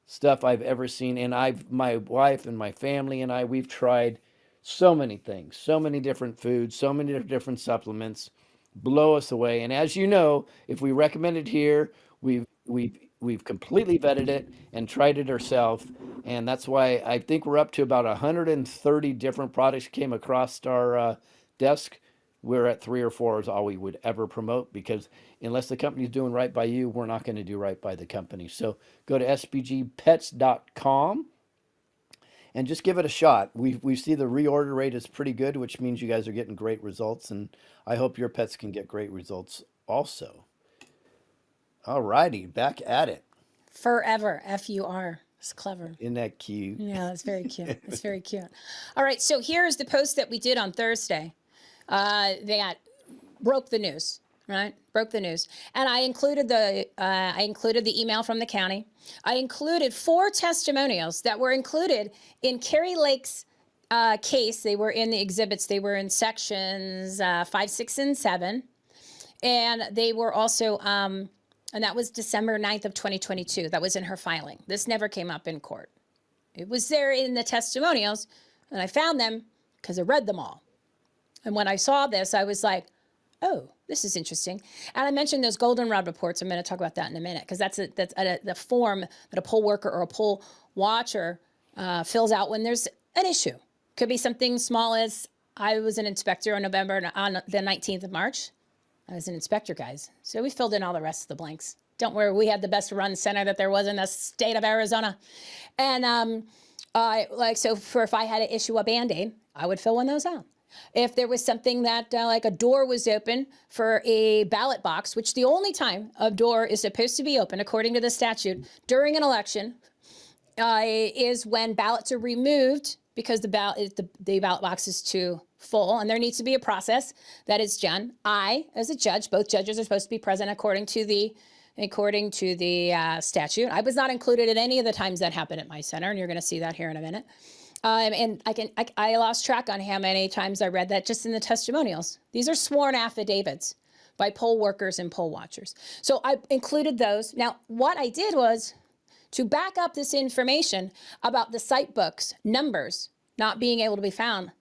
stuff I've ever seen. And my wife and my family and we've tried so many things, so many different foods, so many different supplements, blow us away. And as you know, if we recommend it here, we've completely vetted it and tried it ourselves. And that's why I think we're up to about 130 different products came across our desk. We're at 3 or 4 is all we would ever promote, because unless the company's doing right by you, we're not going to do right by the company. So go to sbgpets.com and just give it a shot. We see the reorder rate is pretty good, which means you guys are getting great results, and I hope your pets can get great results also. All righty, back at it. Forever, F-U-R. It's clever. Isn't that cute? Yeah, it's very cute. It's very cute. All right, so here's the post that we did on Thursday. That broke the news. right? Broke the news. And I included the email from the county. I included 4 testimonials that were included in Carrie Lake's case. They were in the exhibits. They were in sections 5, 6, and 7. And they were also, and that was December 9th of 2022. That was in her filing. This never came up in court. It was there in the testimonials, and I found them because I read them all. And when I saw this, I was like, oh, this is interesting. And I mentioned those goldenrod reports. I'm going to talk about that in a minute, because that's the form that a poll worker or a poll watcher fills out when there's an issue. Could be something small as I was an inspector on the 19th of March. I was an inspector, guys. So we filled in all the rest of the blanks. Don't worry, we had the best run center that there was in the state of Arizona. And so if I had to issue a Band-Aid, I would fill one of those out. If there was something that like a door was open for a ballot box, which the only time a door is supposed to be open, according to the statute, during an election, is when ballots are removed because the ballot box is too full, and there needs to be a process that is done. I, as a judge, both judges are supposed to be present according to the statute. I was not included at any of the times that happened at my center, and you're going to see that here in a minute. And I lost track on how many times I read that just in the testimonials. These are sworn affidavits by poll workers and poll watchers. So I included those. Now, what I did was to back up this information about the site books, numbers not being able to be found.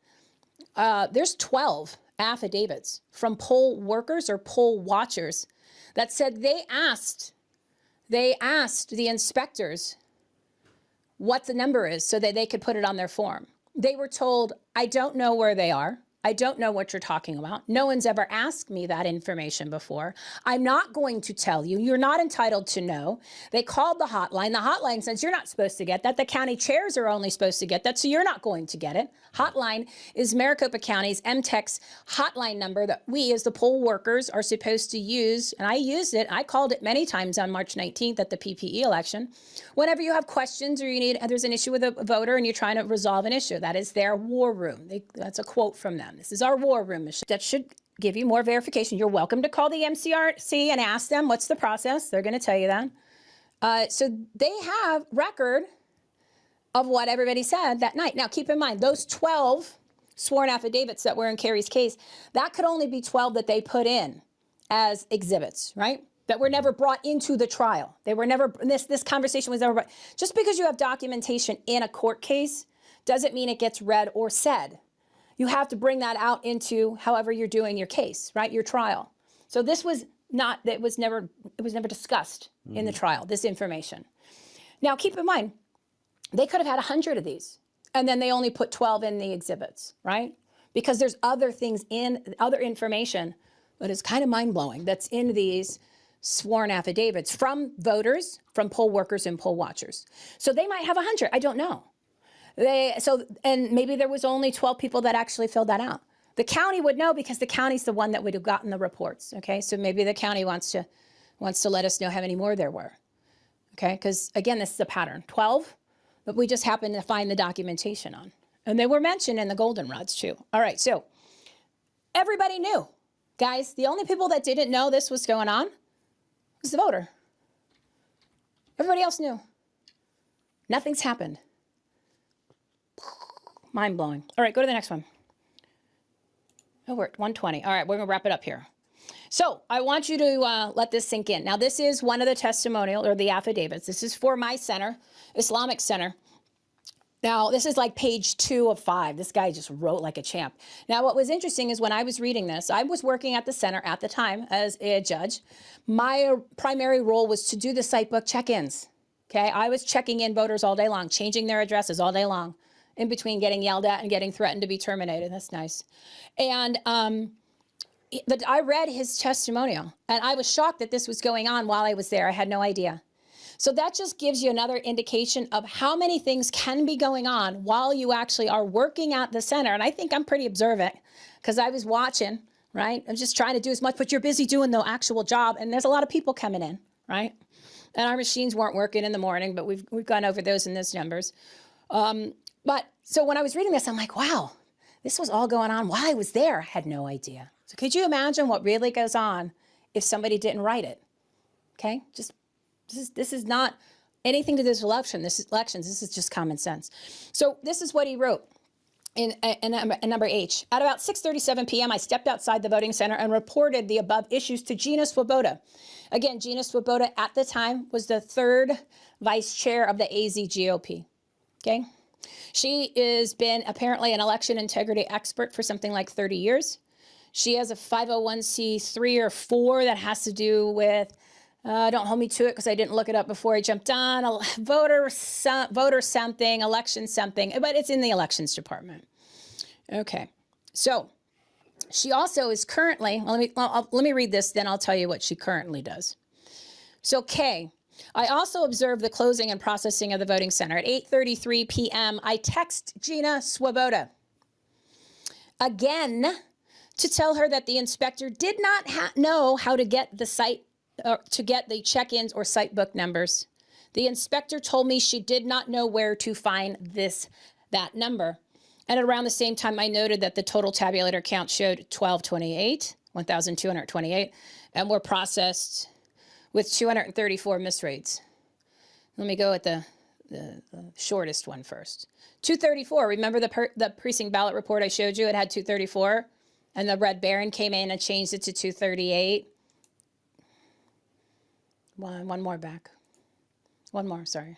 There's 12 affidavits from poll workers or poll watchers that said they asked the inspectors what the number is so that they could put it on their form. They were told, I don't know where they are. I don't know what you're talking about. No one's ever asked me that information before. I'm not going to tell you. You're not entitled to know. They called the hotline. The hotline says you're not supposed to get that. The county chairs are only supposed to get that, so you're not going to get it. Hotline is Maricopa County's MTEX hotline number that we as the poll workers are supposed to use, and I used it. I called it many times on March 19th at the PPE election. Whenever you have questions or there's an issue with a voter and you're trying to resolve an issue, that is their war room. That's a quote from them. This is our war room, Michele. That should give you more verification. You're welcome to call the MCRC and ask them what's the process. They're going to tell you that. So they have record of what everybody said that night. Now, keep in mind, those 12 sworn affidavits that were in Carrie's case, that could only be 12 that they put in as exhibits, right? That were never brought into the trial. They were never, this conversation was never brought. Just because you have documentation in a court case doesn't mean it gets read or said. You have to bring that out into however you're doing your case, right? Your trial. So this was not, it was never discussed in the trial, this information. Now, keep in mind, they could have had 100 of these, and then they only put 12 in the exhibits, right? Because there's other things other information that is kind of mind-blowing that's in these sworn affidavits from voters, from poll workers and poll watchers. So they might have 100, I don't know. And maybe there was only 12 people that actually filled that out. The county would know because the county's the one that would have gotten the reports, okay? So maybe the county wants to let us know how many more there were, okay? Because again, this is a pattern, 12, but we just happened to find the documentation on. And they were mentioned in the goldenrods too. All right, so everybody knew. Guys, the only people that didn't know this was going on was the voter. Everybody else knew. Nothing's happened. Mind blowing. All right, go to the next one. Oh, we're at 120. All right, we're gonna wrap it up here. So I want you to let this sink in. Now, this is one of the testimonial or the affidavits. This is for my center, Islamic Center. Now, this is like page 2 of 5. This guy just wrote like a champ. Now, what was interesting is when I was reading this, I was working at the center at the time as a judge. My primary role was to do the site book check-ins. Okay, I was checking in voters all day long, changing their addresses all day long, in between getting yelled at and getting threatened to be terminated. That's nice. And I read his testimonial, and I was shocked that this was going on while I was there. I had no idea. So that just gives you another indication of how many things can be going on while you actually are working at the center. And I think I'm pretty observant because I was watching, right? I'm just trying to do as much, but you're busy doing the actual job. And there's a lot of people coming in, right? And our machines weren't working in the morning, but we've gone over those in those numbers. But so when I was reading this, I'm like, wow, this was all going on while I was there. I had no idea. So could you imagine what really goes on if somebody didn't write it. Okay, just this is not anything to this election. This is elections. This is just common sense. So this is what he wrote in number H. At about 6:37 p.m., I stepped outside the voting center and reported the above issues to Gina Swoboda. Again, Gina Swoboda at the time was the third vice chair of the AZ GOP. Okay, she has been apparently an election integrity expert for something like 30 years. She has a 501c3 or 4 that has to do with, don't hold me to it because I didn't look it up before I jumped on, voter something, election something, but it's in the elections department. Okay, so she also is currently, well, let me read this, then I'll tell you what she currently does. So K, I also observed the closing and processing of the voting center. At 8:33 p.m., I text Gina Swoboda again to tell her that the inspector did not know how to get the site, to get the check-ins or site book numbers. The inspector told me she did not know where to find that number. And at around the same time, I noted that the total tabulator count showed 1,228, and were processed with 234 misreads. Let me go at the shortest one first. 234, remember the precinct ballot report I showed you? It had 234, and the Red Baron came in and changed it to 238. One more back. One more, sorry.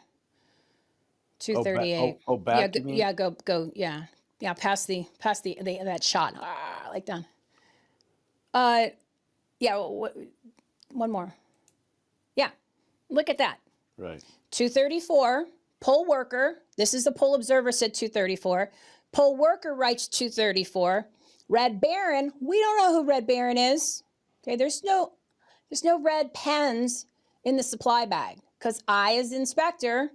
238. Oh, back. Yeah, go. Yeah, past the that shot. Like done. Yeah. One more. Yeah, look at that. Right. 234. Poll worker. This is the poll observer said 234. Poll worker writes 234. Red Baron. We don't know who Red Baron is. Okay, there's no red pens in the supply bag because I, as the inspector,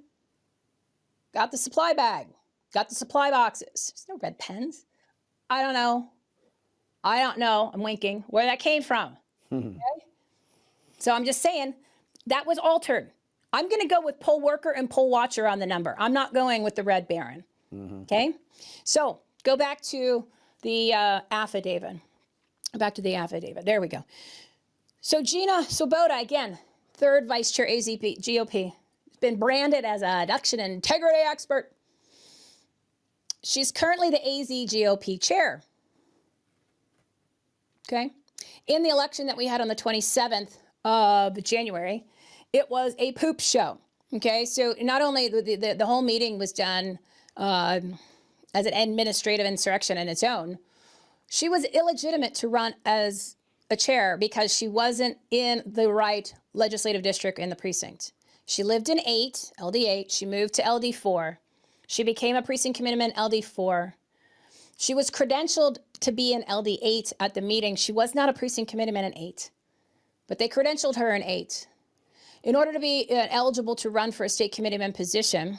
got the supply bag, got the supply boxes. There's no red pens. I don't know. I'm winking where that came from. Okay? So I'm just saying that was altered. I'm going to go with poll worker and poll watcher on the number. I'm not going with the Red Baron. Okay? So go back to the affidavit. Back to the affidavit. There we go. So Gina Swoboda, again, third vice chair AZP, GOP, been branded as an election integrity expert. She's currently the AZ GOP chair. Okay. In the election that we had on the 27th of January, it was a poop show. Okay. So not only the whole meeting was done as an administrative insurrection in its own, she was illegitimate to run as a chair because she wasn't in the right legislative district in the precinct. She lived in LD8. She moved to LD4. She became a precinct committeeman in LD4. She was credentialed to be in LD8 at the meeting. She was not a precinct committeeman in 8, but they credentialed her in 8. In order to be eligible to run for a state committeeman position,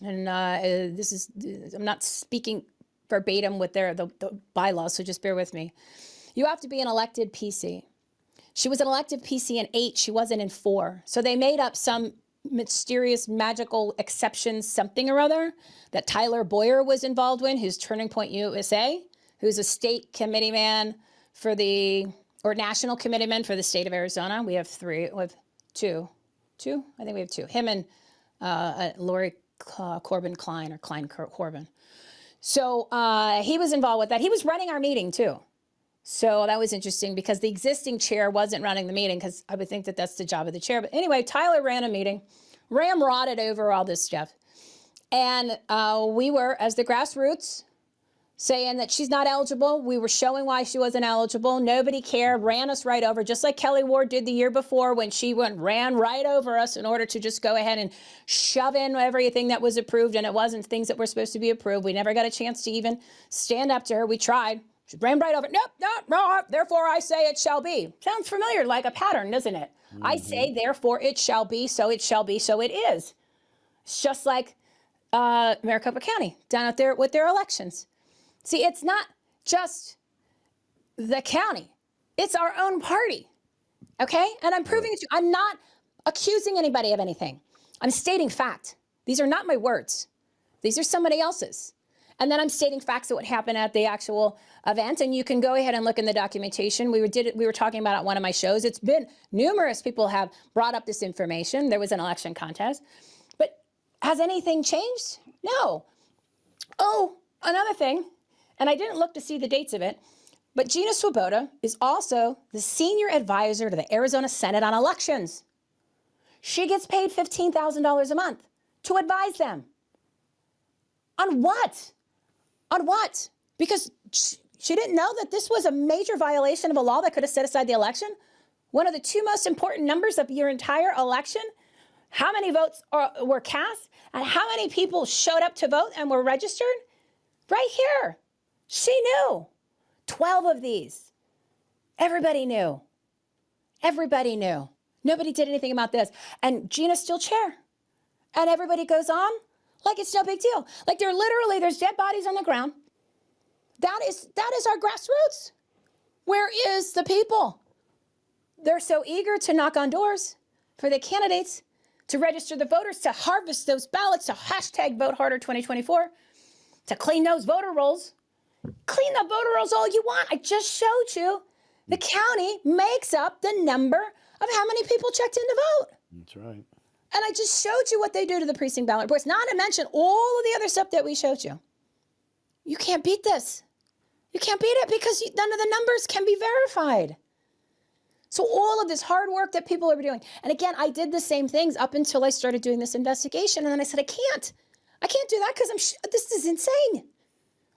and I'm not speaking verbatim with the bylaws, so just bear with me. You have to be an elected PC. She was an elected PC in 8. She wasn't in 4. So they made up some mysterious, magical exception, something or other, that Tyler Boyer was involved in, who's Turning Point USA, who's a state committeeman for or national committeeman for the state of Arizona. We have 3, we have 2. I think we have 2. Him and Lori Corbin Klein, or Klein Corbin. So he was involved with that. He was running our meeting too. So that was interesting because the existing chair wasn't running the meeting, because I would think that that's the job of the chair. But anyway, Tyler ran a meeting, ramrodded over all this stuff. And we were, as the grassroots, saying that she's not eligible. We were showing why she wasn't eligible. Nobody cared, ran us right over, just like Kelly Ward did the year before when she ran right over us in order to just go ahead and shove in everything that was approved, and it wasn't things that were supposed to be approved. We never got a chance to even stand up to her. We tried. She ran right over. Nope, no, therefore I say it shall be. Sounds familiar, like a pattern, doesn't it? I say, therefore it shall be, so it shall be, so it is. It's just like Maricopa County down out there with their elections. See, it's not just the county. It's our own party, okay? And I'm proving it to you. I'm not accusing anybody of anything. I'm stating fact. These are not my words. These are somebody else's. And then I'm stating facts of what happened at the actual event. And you can go ahead and look in the documentation. We were talking about it on one of my shows. It's been numerous people have brought up this information. There was an election contest. But has anything changed? No. Oh, another thing, and I didn't look to see the dates of it, but Gina Swoboda is also the senior advisor to the Arizona Senate on elections. She gets paid $15,000 a month to advise them. On what? On what? Because she didn't know that this was a major violation of a law that could have set aside the election? One of the two most important numbers of your entire election? How many votes were cast? And how many people showed up to vote and were registered? Right here. She knew. 12 of these. Everybody knew. Everybody knew. Nobody did anything about this. And Gina's still chair. And everybody goes on like it's no big deal. Like there's dead bodies on the ground. That is our grassroots. Where is the people? They're so eager to knock on doors for the candidates, to register the voters, to harvest those ballots, to hashtag vote harder 2024, to clean those voter rolls. Clean the voter rolls all you want. I just showed you the county makes up the number of how many people checked in to vote. That's right. And I just showed you what they do to the precinct ballot reports, not to mention all of the other stuff that we showed you. You can't beat this. You can't beat it because none of the numbers can be verified. So all of this hard work that people are doing. And again, I did the same things up until I started doing this investigation. And then I said, I can't do that because this is insane.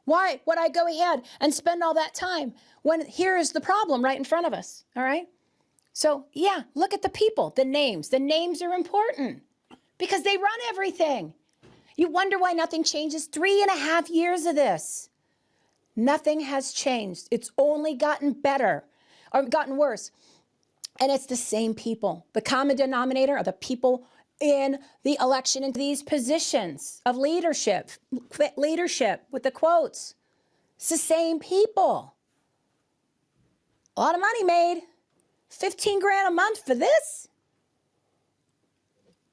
Why would I go ahead and spend all that time when here is the problem right in front of us, all right? So yeah, look at the people, the names. The names are important because they run everything. You wonder why nothing changes. 3.5 years of this. Nothing has changed. It's only gotten better or gotten worse. And it's the same people. The common denominator are the people in the election into these positions of leadership with the quotes. It's the same people. A lot of money made. 15 grand a month for this?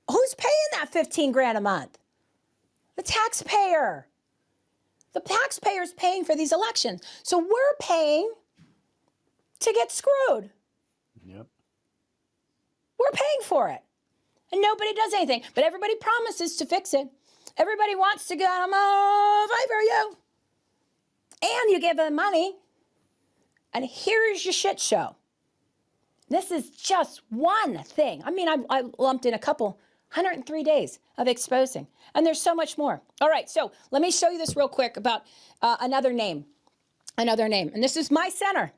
Who's paying that 15 grand a month? The taxpayer. The taxpayer's paying for these elections. So we're paying to get screwed. Yep. We're paying for it. And nobody does anything. But everybody promises to fix it. Everybody wants to go, I'm all fight for you. And you give them money. And here's your shit show. This is just one thing. I mean, I lumped in a couple, 103 days of exposing. And there's so much more. All right, so let me show you this real quick about another name. And this is my center,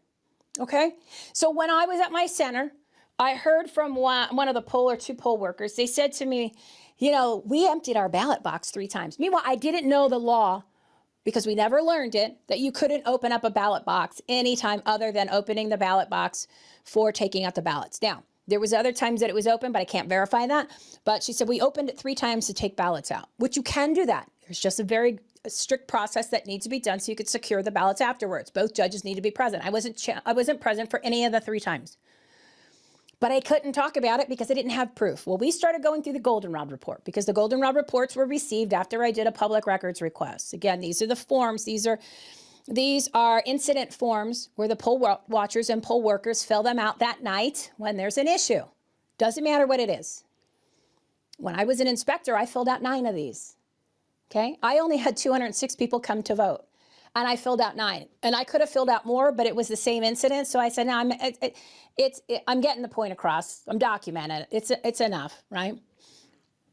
okay? So when I was at my center, I heard from one of the two poll workers. They said to me, you know, we emptied our ballot box 3 times. Meanwhile, I didn't know the law because we never learned it, that you couldn't open up a ballot box anytime other than opening the ballot box for taking out the ballots. Now, there was other times that it was open, but I can't verify that. But she said, we opened it 3 times to take ballots out, which you can do that. There's just a very strict process that needs to be done so you could secure the ballots afterwards. Both judges need to be present. I wasn't present for any of the 3 times. But I couldn't talk about it because I didn't have proof. Well, we started going through the Goldenrod report because the Goldenrod reports were received after I did a public records request. Again, these are the forms. These are incident forms where the poll watchers and poll workers fill them out that night when there's an issue. Doesn't matter what it is. When I was an inspector, I filled out 9 of these. Okay? I only had 206 people come to vote. And I filled out 9. And I could have filled out more, but it was the same incident. So I said, no, I'm getting the point across. I'm documenting it. It's enough, right?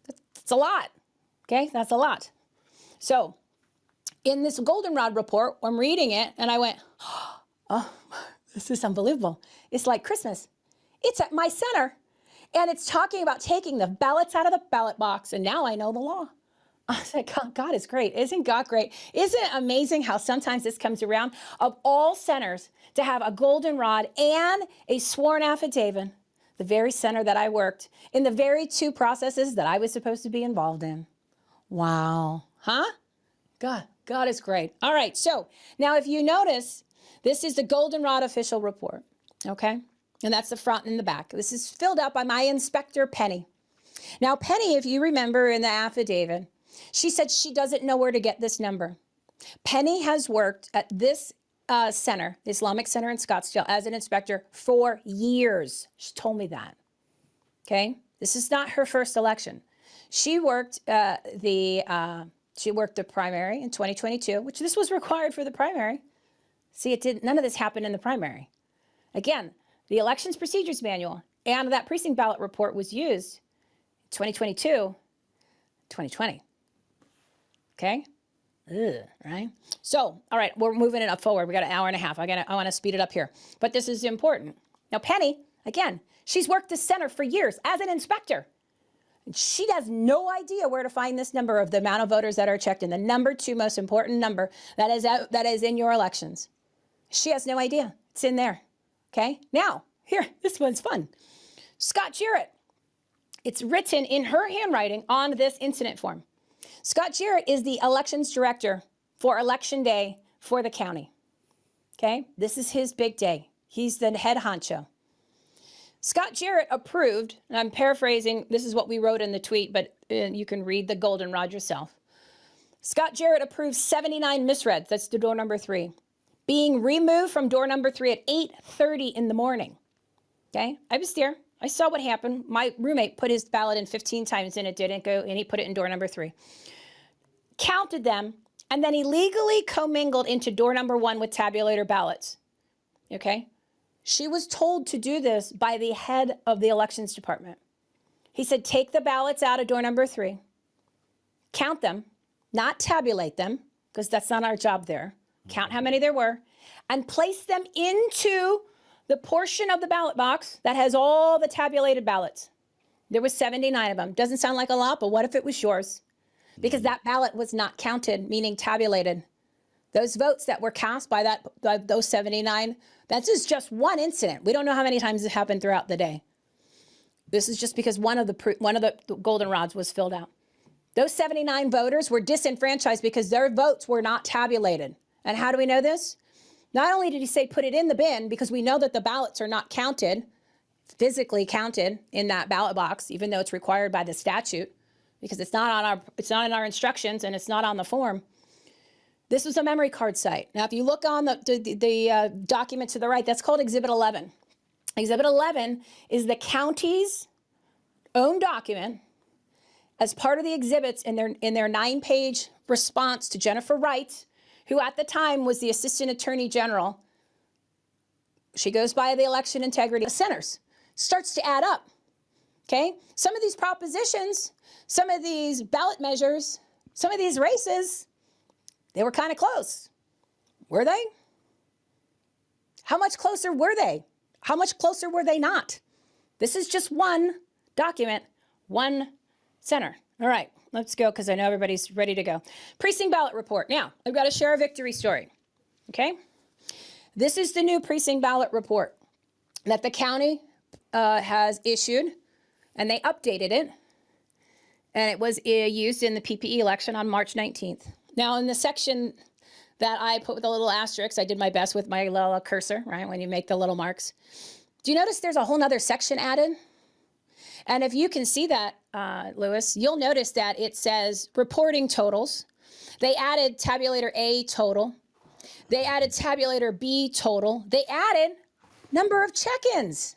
It's a lot. Okay? That's a lot. So in this Goldenrod report, I'm reading it and I went, oh, this is unbelievable. It's like Christmas. It's at my center and it's talking about taking the ballots out of the ballot box. And now I know the law. I said, God is great. Isn't God great? Isn't it amazing how sometimes this comes around? Of all centers, to have a goldenrod and a sworn affidavit, the very center that I worked, in the very 2 processes that I was supposed to be involved in. Wow. Huh? God is great. All right, so now if you notice, this is the Goldenrod official report, okay? And that's the front and the back. This is filled out by my inspector, Penny. Now, Penny, if you remember in the affidavit, she said she doesn't know where to get this number. Penny has worked at this center, the Islamic Center in Scottsdale, as an inspector for years. She told me that. Okay, this is not her first election. She worked the primary in 2022, which this was required for the primary. See, it didn't. None of this happened in the primary. Again, the elections procedures manual and that precinct ballot report was used 2022, 2020. Okay. Ugh, right? So, all right, we're moving it up forward. We got an hour and a half. I want to speed it up here. But this is important. Now, Penny, again, she's worked the center for years as an inspector. She has no idea where to find this number of the amount of voters that are checked in, the number 2 most important number that is in your elections. She has no idea. It's in there. Okay? Now, here, this one's fun. Scott Jarrett. It's written in her handwriting on this incident form. Scott Jarrett is the elections director for election day for the county. Okay? This is his big day. He's the head honcho. Scott Jarrett approved, and I'm paraphrasing, this is what we wrote in the tweet, but you can read the goldenrod yourself. Scott Jarrett approved 79 misreads, that's the door number 3, being removed from door number 3 at 8:30 in the morning. Okay? I was there. I saw what happened. My roommate put his ballot in 15 times and it didn't go, and he put it in door number 3. Counted them, and then illegally commingled into door number 1 with tabulator ballots. Okay? She was told to do this by the head of the elections department. He said, take the ballots out of door number 3, count them, not tabulate them, because that's not our job there. Count how many there were, and place them into the portion of the ballot box that has all the tabulated ballots. There was 79 of them. Doesn't sound like a lot, but what if it was yours? Because that ballot was not counted, meaning tabulated. Those votes that were cast by those 79, this is just one incident. We don't know how many times it happened throughout the day. This is just because one of the goldenrods was filled out. Those 79 voters were disenfranchised because their votes were not tabulated. And how do we know this? Not only did he say put it in the bin, because we know that the ballots are not counted, physically counted in that ballot box, even though it's required by the statute, because it's not in our instructions and it's not on the form. This was a memory card site. Now, if you look on the document to the right, that's called Exhibit 11. Exhibit 11 is the county's own document as part of the exhibits in their 9-page response to Jennifer Wright, who at the time was the Assistant Attorney General. She goes by the election integrity centers. Starts to add up. Okay? Some of these propositions, some of these ballot measures, some of these races, they were kind of close. Were they? How much closer were they? How much closer were they not? This is just one document, one center. All right, let's go because I know everybody's ready to go. Precinct ballot report. Now, I've got to share a victory story. Okay? This is the new precinct ballot report that the county has issued, and they updated it, and it was used in the PPE election on March 19th. Now, in the section that I put with a little asterisk, I did my best with my little cursor, right, when you make the little marks. Do you notice there's a whole nother section added? And if you can see that, Lewis, you'll notice that it says reporting totals. They added tabulator A total. They added tabulator B total. They added number of check-ins.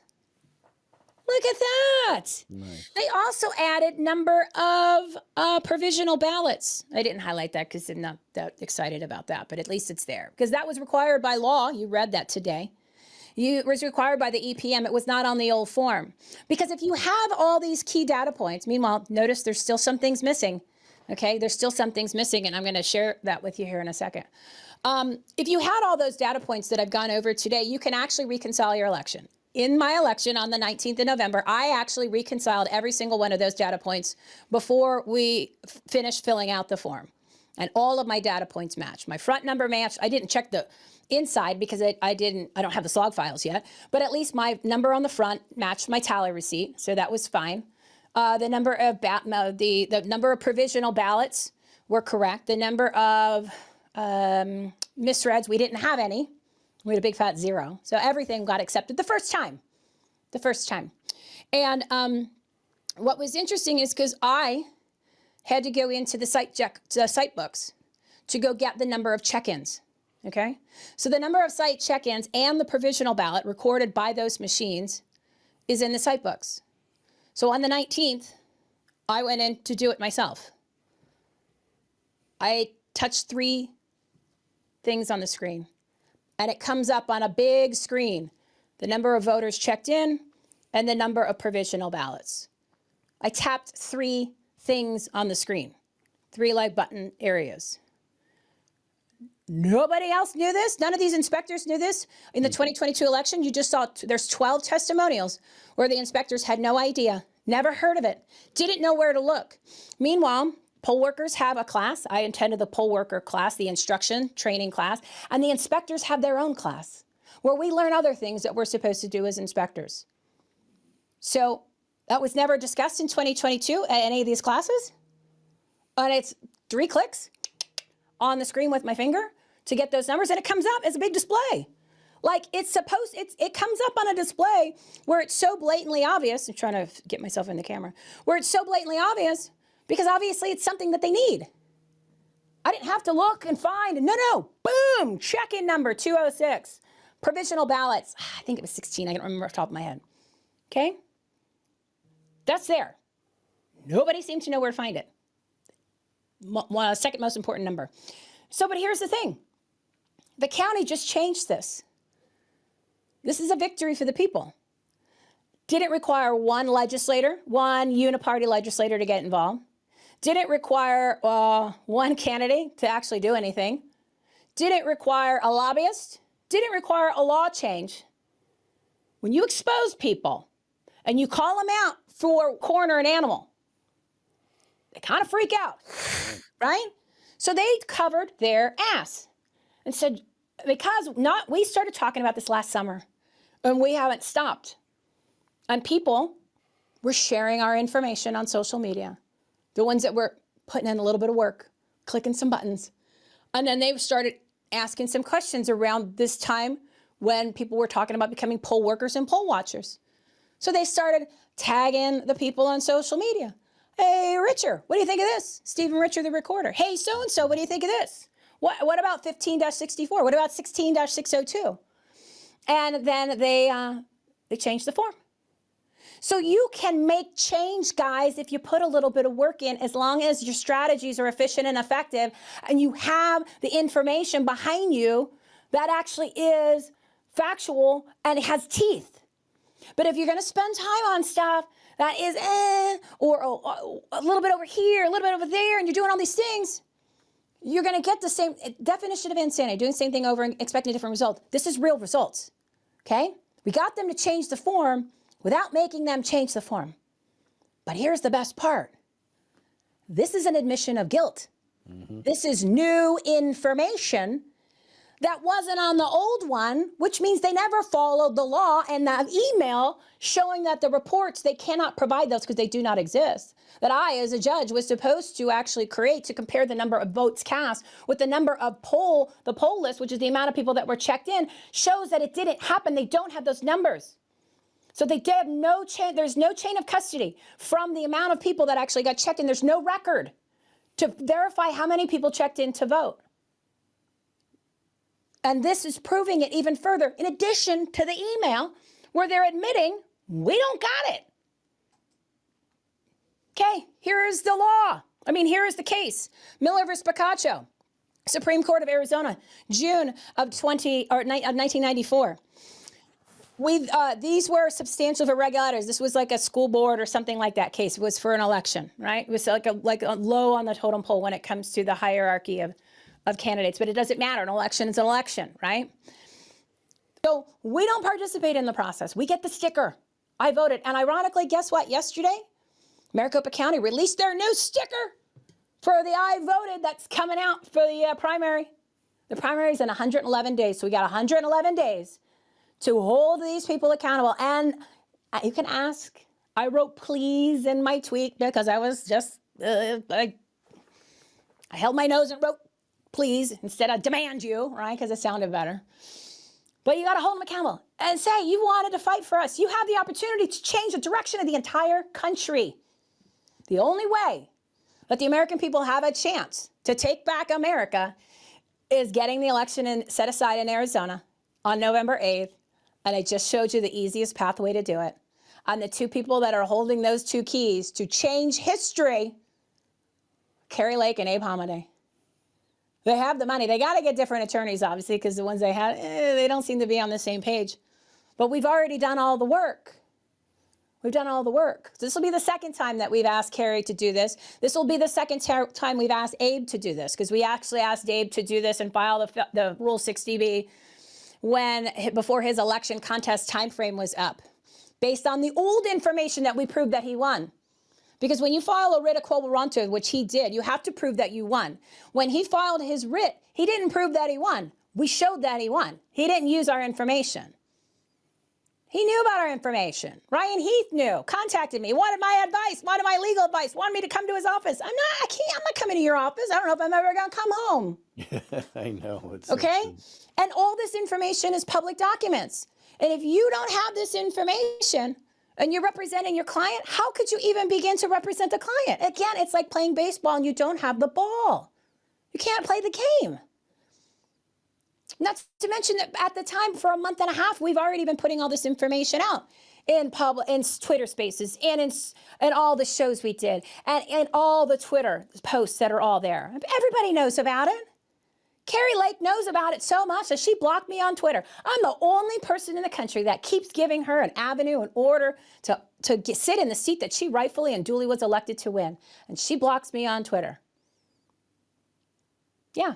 Look at that. Nice. They also added number of provisional ballots. I didn't highlight that because I'm not that excited about that, but at least it's there. Because that was required by law. You read that today. It was required by the EPM. It was not on the old form. Because if you have all these key data points, meanwhile, notice there's still some things missing. Okay, there's still some things missing, and I'm going to share that with you here in a second. If you had all those data points that I've gone over today, you can actually reconcile your election. In my election on the 19th of November, I actually reconciled every single one of those data points before we finished filling out the form. And all of my data points matched. My front number matched. I didn't check the inside because I don't have the slog files yet, but at least my number on the front matched my tally receipt, so that was fine. The number of the number of provisional ballots were correct. The number of misreads, we didn't have any. We had a big fat 0. So everything got accepted the first time. The first time. And what was interesting is because I had to go into the site books to go get the number of check-ins, okay? So the number of site check-ins and the provisional ballot recorded by those machines is in the site books. So on the 19th, I went in to do it myself. I touched 3 things on the screen, and it comes up on a big screen, the number of voters checked in and the number of provisional ballots. I tapped 3 things on the screen, 3 like button areas. Nobody else knew this. None of these inspectors knew this. In the 2022 election, you just saw there's 12 testimonials where the inspectors had no idea, never heard of it, didn't know where to look. Meanwhile, poll workers have a class. I attended the poll worker class, the instruction training class, and the inspectors have their own class where we learn other things that we're supposed to do as inspectors. So that was never discussed in 2022 at any of these classes. And it's 3 clicks on the screen with my finger to get those numbers, and it comes up as a big display. Like it comes up on a display where it's so blatantly obvious. I'm trying to get myself in the camera. Where it's so blatantly obvious because obviously it's something that they need. I didn't have to look and find. No, boom, check-in number 206. Provisional ballots, I think it was 16. I don't remember off the top of my head. Okay? That's there. Nobody seemed to know where to find it. Second most important number. So, but here's the thing. The county just changed this. This is a victory for the people. Didn't require one legislator, one uniparty legislator to get involved. Didn't require one candidate to actually do anything. Didn't require a lobbyist. Didn't require a law change. When you expose people and you call them out for corner an animal, they kind of freak out, right? So they covered their ass and said, we started talking about this last summer and we haven't stopped. And people were sharing our information on social media. The ones that were putting in a little bit of work, clicking some buttons. And then they started asking some questions around this time when people were talking about becoming poll workers and poll watchers. So they started tagging the people on social media. Hey, Richard, what do you think of this? Stephen Richard, the recorder. Hey, so-and-so, what do you think of this? What about 15-64? What about 16-602? And then they changed the form. So you can make change, guys, if you put a little bit of work in, as long as your strategies are efficient and effective, and you have the information behind you that actually is factual and it has teeth. But if you're going to spend time on stuff that is or a little bit over here, a little bit over there, and you're doing all these things, you're going to get the same definition of insanity, doing the same thing over and expecting a different result. This is real results, okay? We got them to change the form without making them change the form. But here's the best part. This is an admission of guilt. Mm-hmm. This is new information that wasn't on the old one, which means they never followed the law, and that email showing that the reports, they cannot provide those because they do not exist, that I, as a judge, was supposed to actually create to compare the number of votes cast with the number of the poll list, which is the amount of people that were checked in, shows that it didn't happen. They don't have those numbers. So they have no chain, there's no chain of custody from the amount of people that actually got checked in. There's no record to verify how many people checked in to vote. And this is proving it even further, in addition to the email where they're admitting, we don't got it. Okay, here is the law. Here is the case. Miller versus Picacho, Supreme Court of Arizona, June of 1994. These were substantial irregularities. This was like a school board or something like that case. It was for an election, right? It was like a low on the totem pole when it comes to the hierarchy of candidates, but it doesn't matter. An election is an election, right? So we don't participate in the process. We get the sticker. I voted. And ironically, guess what? Yesterday, Maricopa County released their new sticker for the I voted that's coming out for the primary. The primary is in 111 days. So we got 111 days to hold these people accountable. And you can ask. I wrote please in my tweet because I was just, I held my nose and wrote please instead of demand you, right? Because it sounded better. But you got to hold them accountable and say, you wanted to fight for us. You have the opportunity to change the direction of the entire country. The only way that the American people have a chance to take back America is getting the election set aside in Arizona on November 8th. And I just showed you the easiest pathway to do it. And the two people that are holding those two keys to change history, Kari Lake and Abe Hamadeh. They have the money. They got to get different attorneys, obviously, because the ones they had, they don't seem to be on the same page. But we've already done all the work. We've done all the work. This will be the second time that we've asked Kari to do this. This will be the second time we've asked Abe to do this, because we actually asked Abe to do this and file the Rule 60B before his election contest time frame was up, based on the old information that we proved that he won. Because when you file a writ of quo warranto, which he did, you have to prove that you won. When he filed his writ, he didn't prove that he won. We showed that he won. He didn't use our information. He knew about our information. Ryan Heath knew, contacted me, wanted my advice, wanted my legal advice, wanted me to come to his office. I'm not coming to your office. I don't know if I'm ever going to come home. I know. It's okay? And all this information is public documents. And if you don't have this information and you're representing your client, how could you even begin to represent the client? Again, it's like playing baseball and you don't have the ball. You can't play the game. Not to mention that at the time, for a month and a half, we've already been putting all this information out in Twitter Spaces and in all the shows we did and in all the Twitter posts that are all there. Everybody knows about it. Kari Lake knows about it so much that she blocked me on Twitter. I'm the only person in the country that keeps giving her an avenue in order to sit in the seat that she rightfully and duly was elected to win. And she blocks me on Twitter. Yeah.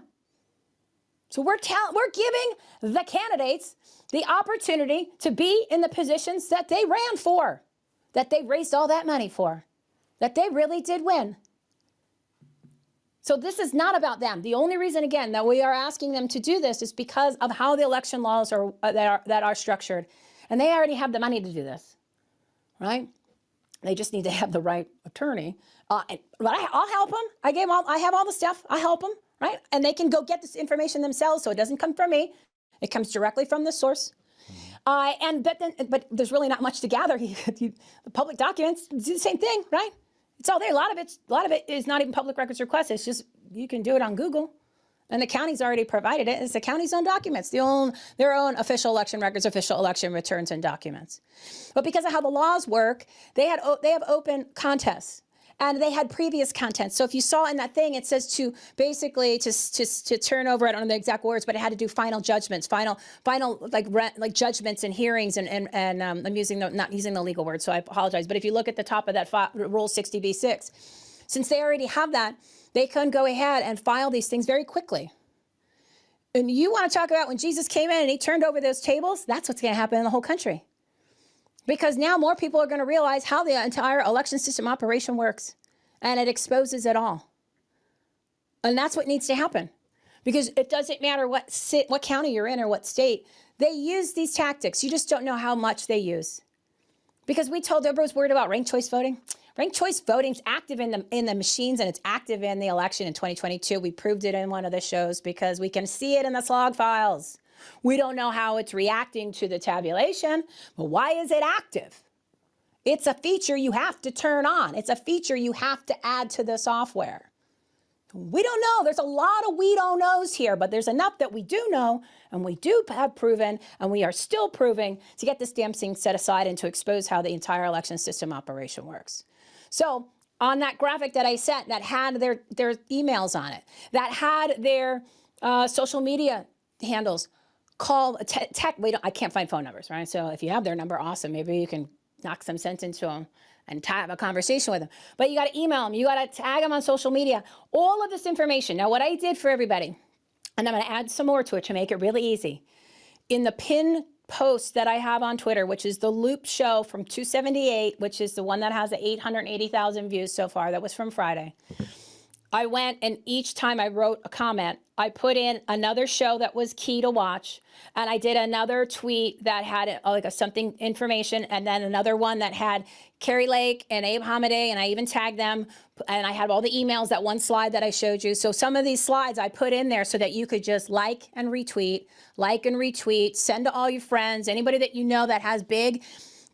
So we're giving the candidates the opportunity to be in the positions that they ran for, that they raised all that money for, that they really did win. So this is not about them. The only reason, again, that we are asking them to do this is because of how the election laws that are structured. And they already have the money to do this, right? They just need to have the right attorney. But I'll help them. I have all the stuff. I help them, right? And they can go get this information themselves, so it doesn't come from me. It comes directly from the source. But there's really not much to gather. The public documents do the same thing, right? It's all there. A lot of it is not even public records request. It's just, you can do it on Google. And the county's already provided it. It's the county's own documents, their own official election records, official election returns and documents. But because of how the laws work, they have open contests. And they had previous content. So if you saw in that thing, it says to basically to turn over, I don't know the exact words, but it had to do final judgments, final like judgments and hearings, and I'm not using the legal word, so I apologize. But if you look at the top of that Rule 60b-6, since they already have that, they can go ahead and file these things very quickly. And you want to talk about when Jesus came in and he turned over those tables? That's what's going to happen in the whole country. Because now more people are going to realize how the entire election system operation works. And it exposes it all. And that's what needs to happen. Because it doesn't matter what county you're in or what state. They use these tactics. You just don't know how much they use. Because we told everyone was worried about ranked choice voting. Ranked choice voting is active in the machines, and it's active in the election in 2022. We proved it in one of the shows because we can see it in the slog files. We don't know how it's reacting to the tabulation, but why is it active? It's a feature you have to turn on. It's a feature you have to add to the software. We don't know. There's a lot of we don't knows here, but there's enough that we do know, and we do have proven, and we are still proving to get this damn thing set aside and to expose how the entire election system operation works. So on that graphic that I sent that had their emails on it, that had their social media handles, call, I can't find phone numbers, right? So if you have their number, awesome. Maybe you can knock some sense into them and have a conversation with them. But you got to email them. You got to tag them on social media. All of this information. Now, what I did for everybody, and I'm going to add some more to it to make it really easy. In the pin post that I have on Twitter, which is the Loop Show from 278, which is the one that has the 880,000 views so far. That was from Friday. I went, and each time I wrote a comment, I put in another show that was key to watch, and I did another tweet that had something information, and then another one that had Kari Lake and Abe Hamadeh, and I even tagged them, and I had all the emails, that one slide that I showed you. So some of these slides I put in there so that you could just like and retweet, send to all your friends, anybody that you know that has big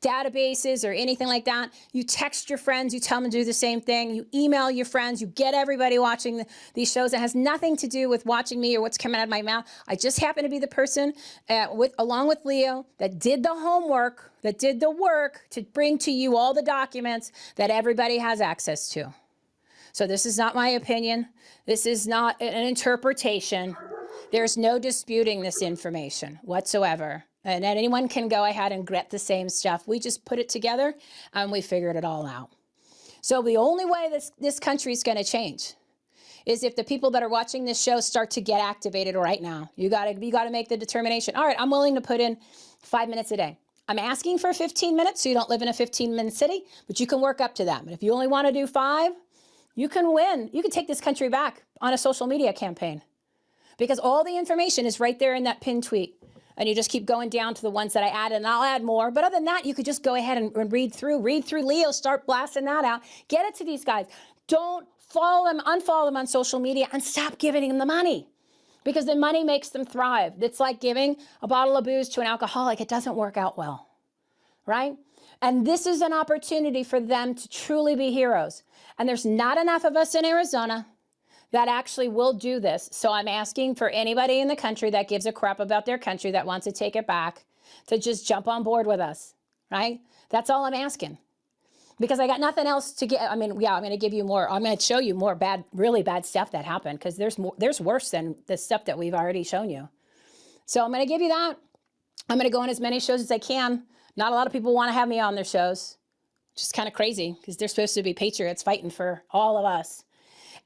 databases or anything like that. You text your friends, you tell them to do the same thing. You email your friends, you get everybody watching these shows. It has nothing to do with watching me or what's coming out of my mouth. I just happen to be the person along with Leo that did the homework, that did the work to bring to you all the documents that everybody has access to. So this is not my opinion. This is not an interpretation. There's no disputing this information whatsoever. And anyone can go ahead and get the same stuff. We just put it together and we figured it all out. So the only way this country is going to change is if the people that are watching this show start to get activated right now. You got to make the determination. All right, I'm willing to put in 5 minutes a day. I'm asking for 15 minutes so you don't live in a 15-minute city, but you can work up to that. But if you only want to do 5, you can win. You can take this country back on a social media campaign because all the information is right there in that pinned tweet. And you just keep going down to the ones that I added, and I'll add more. But other than that, you could just go ahead and read through Leo, start blasting that out. Get it to these guys. Don't follow them, unfollow them on social media, and stop giving them the money because the money makes them thrive. It's like giving a bottle of booze to an alcoholic. It doesn't work out well, right? And this is an opportunity for them to truly be heroes. And there's not enough of us in Arizona that actually will do this. So I'm asking for anybody in the country that gives a crap about their country that wants to take it back to just jump on board with us, right? That's all I'm asking. Because I got nothing else to get. I mean, yeah, I'm going to give you more. I'm going to show you more really bad stuff that happened because there's worse than the stuff that we've already shown you. So I'm going to give you that. I'm going to go on as many shows as I can. Not a lot of people want to have me on their shows, which is kind of crazy because they're supposed to be patriots fighting for all of us.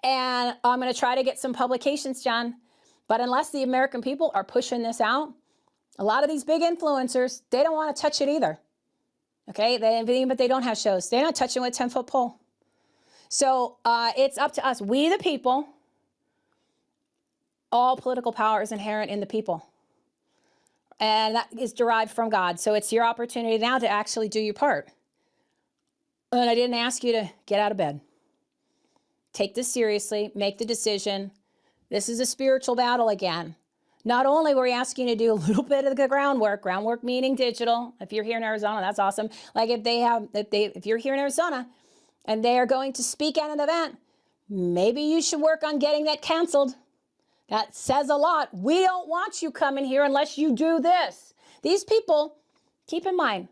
And I'm going to try to get some publications done. But unless the American people are pushing this out, a lot of these big influencers, they don't want to touch it either. Okay, but they don't have shows. They're not touching with a 10-foot pole. So it's up to us. We the people, all political power is inherent in the people. And that is derived from God. So it's your opportunity now to actually do your part. And I didn't ask you to get out of bed. Take this seriously, make the decision. This is a spiritual battle again. Not only were we asking you to do a little bit of the groundwork meaning digital. If you're here in Arizona, that's awesome. Like if you're here in Arizona and they are going to speak at an event, maybe you should work on getting that canceled. That says a lot. We don't want you coming here unless you do this. These people, keep in mind,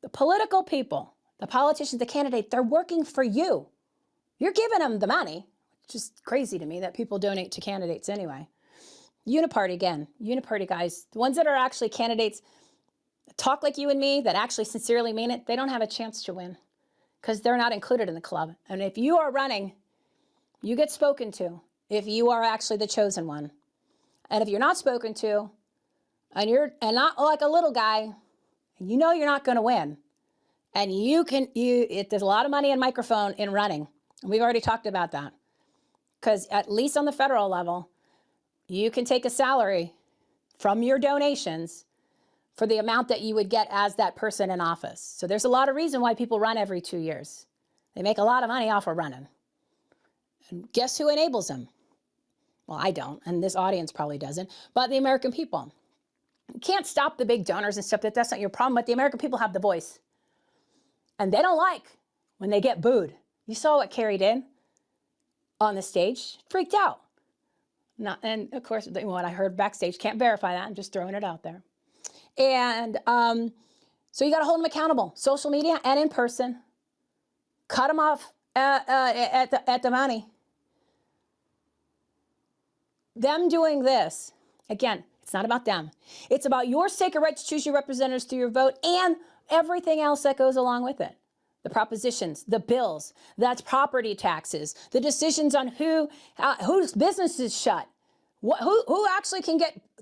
the political people, the politicians, the candidates, they're working for you. You're giving them the money, which is crazy to me that people donate to candidates anyway. Uniparty guys, the ones that are actually candidates, talk like you and me, that actually sincerely mean it, they don't have a chance to win because they're not included in the club. And if you are running, you get spoken to if you are actually the chosen one. And if you're not spoken to, and not like a little guy, you know you're not going to win. And there's a lot of money and microphone in running. And we've already talked about that. Because at least on the federal level, you can take a salary from your donations for the amount that you would get as that person in office. So there's a lot of reason why people run every 2 years. They make a lot of money off of running. And guess who enables them? Well, I don't, and this audience probably doesn't, but the American people. You can't stop the big donors and stuff. That's not your problem, but the American people have the voice. And they don't like when they get booed. You saw what Kerry did on the stage. Freaked out. And of course, what I heard backstage, can't verify that. I'm just throwing it out there. And so you got to hold them accountable, social media and in person. Cut them off at the money. Them doing this, again, it's not about them. It's about your sacred right to choose your representatives through your vote and everything else that goes along with it. The propositions, the bills, that's property taxes, the decisions on whose business is shut, who actually can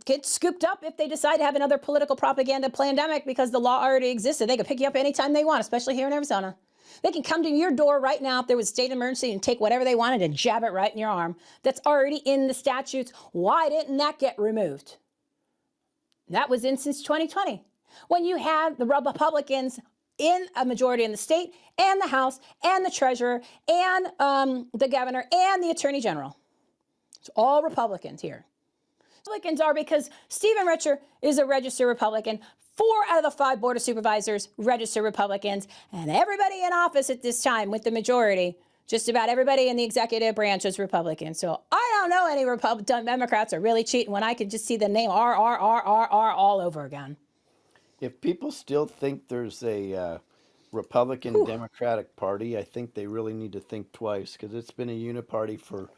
get scooped up if they decide to have another political propaganda pandemic because the law already existed. They can pick you up anytime they want, especially here in Arizona. They can come to your door right now if there was a state emergency and take whatever they wanted and jab it right in your arm. That's already in the statutes. Why didn't that get removed? That was in since 2020 when you had the Republicans in a majority in the state and the House and the treasurer and the governor and the attorney general. It's all Republicans here. Republicans are because Stephen Richer is a registered Republican. 4 out of the 5 Board of Supervisors registered Republicans, and everybody in office at this time with the majority, just about everybody in the executive branch is Republican. So I don't know any Democrats are really cheating when I could just see the name R all over again. If people still think there's a Republican Democratic Party, I think they really need to think twice because it's been a uniparty for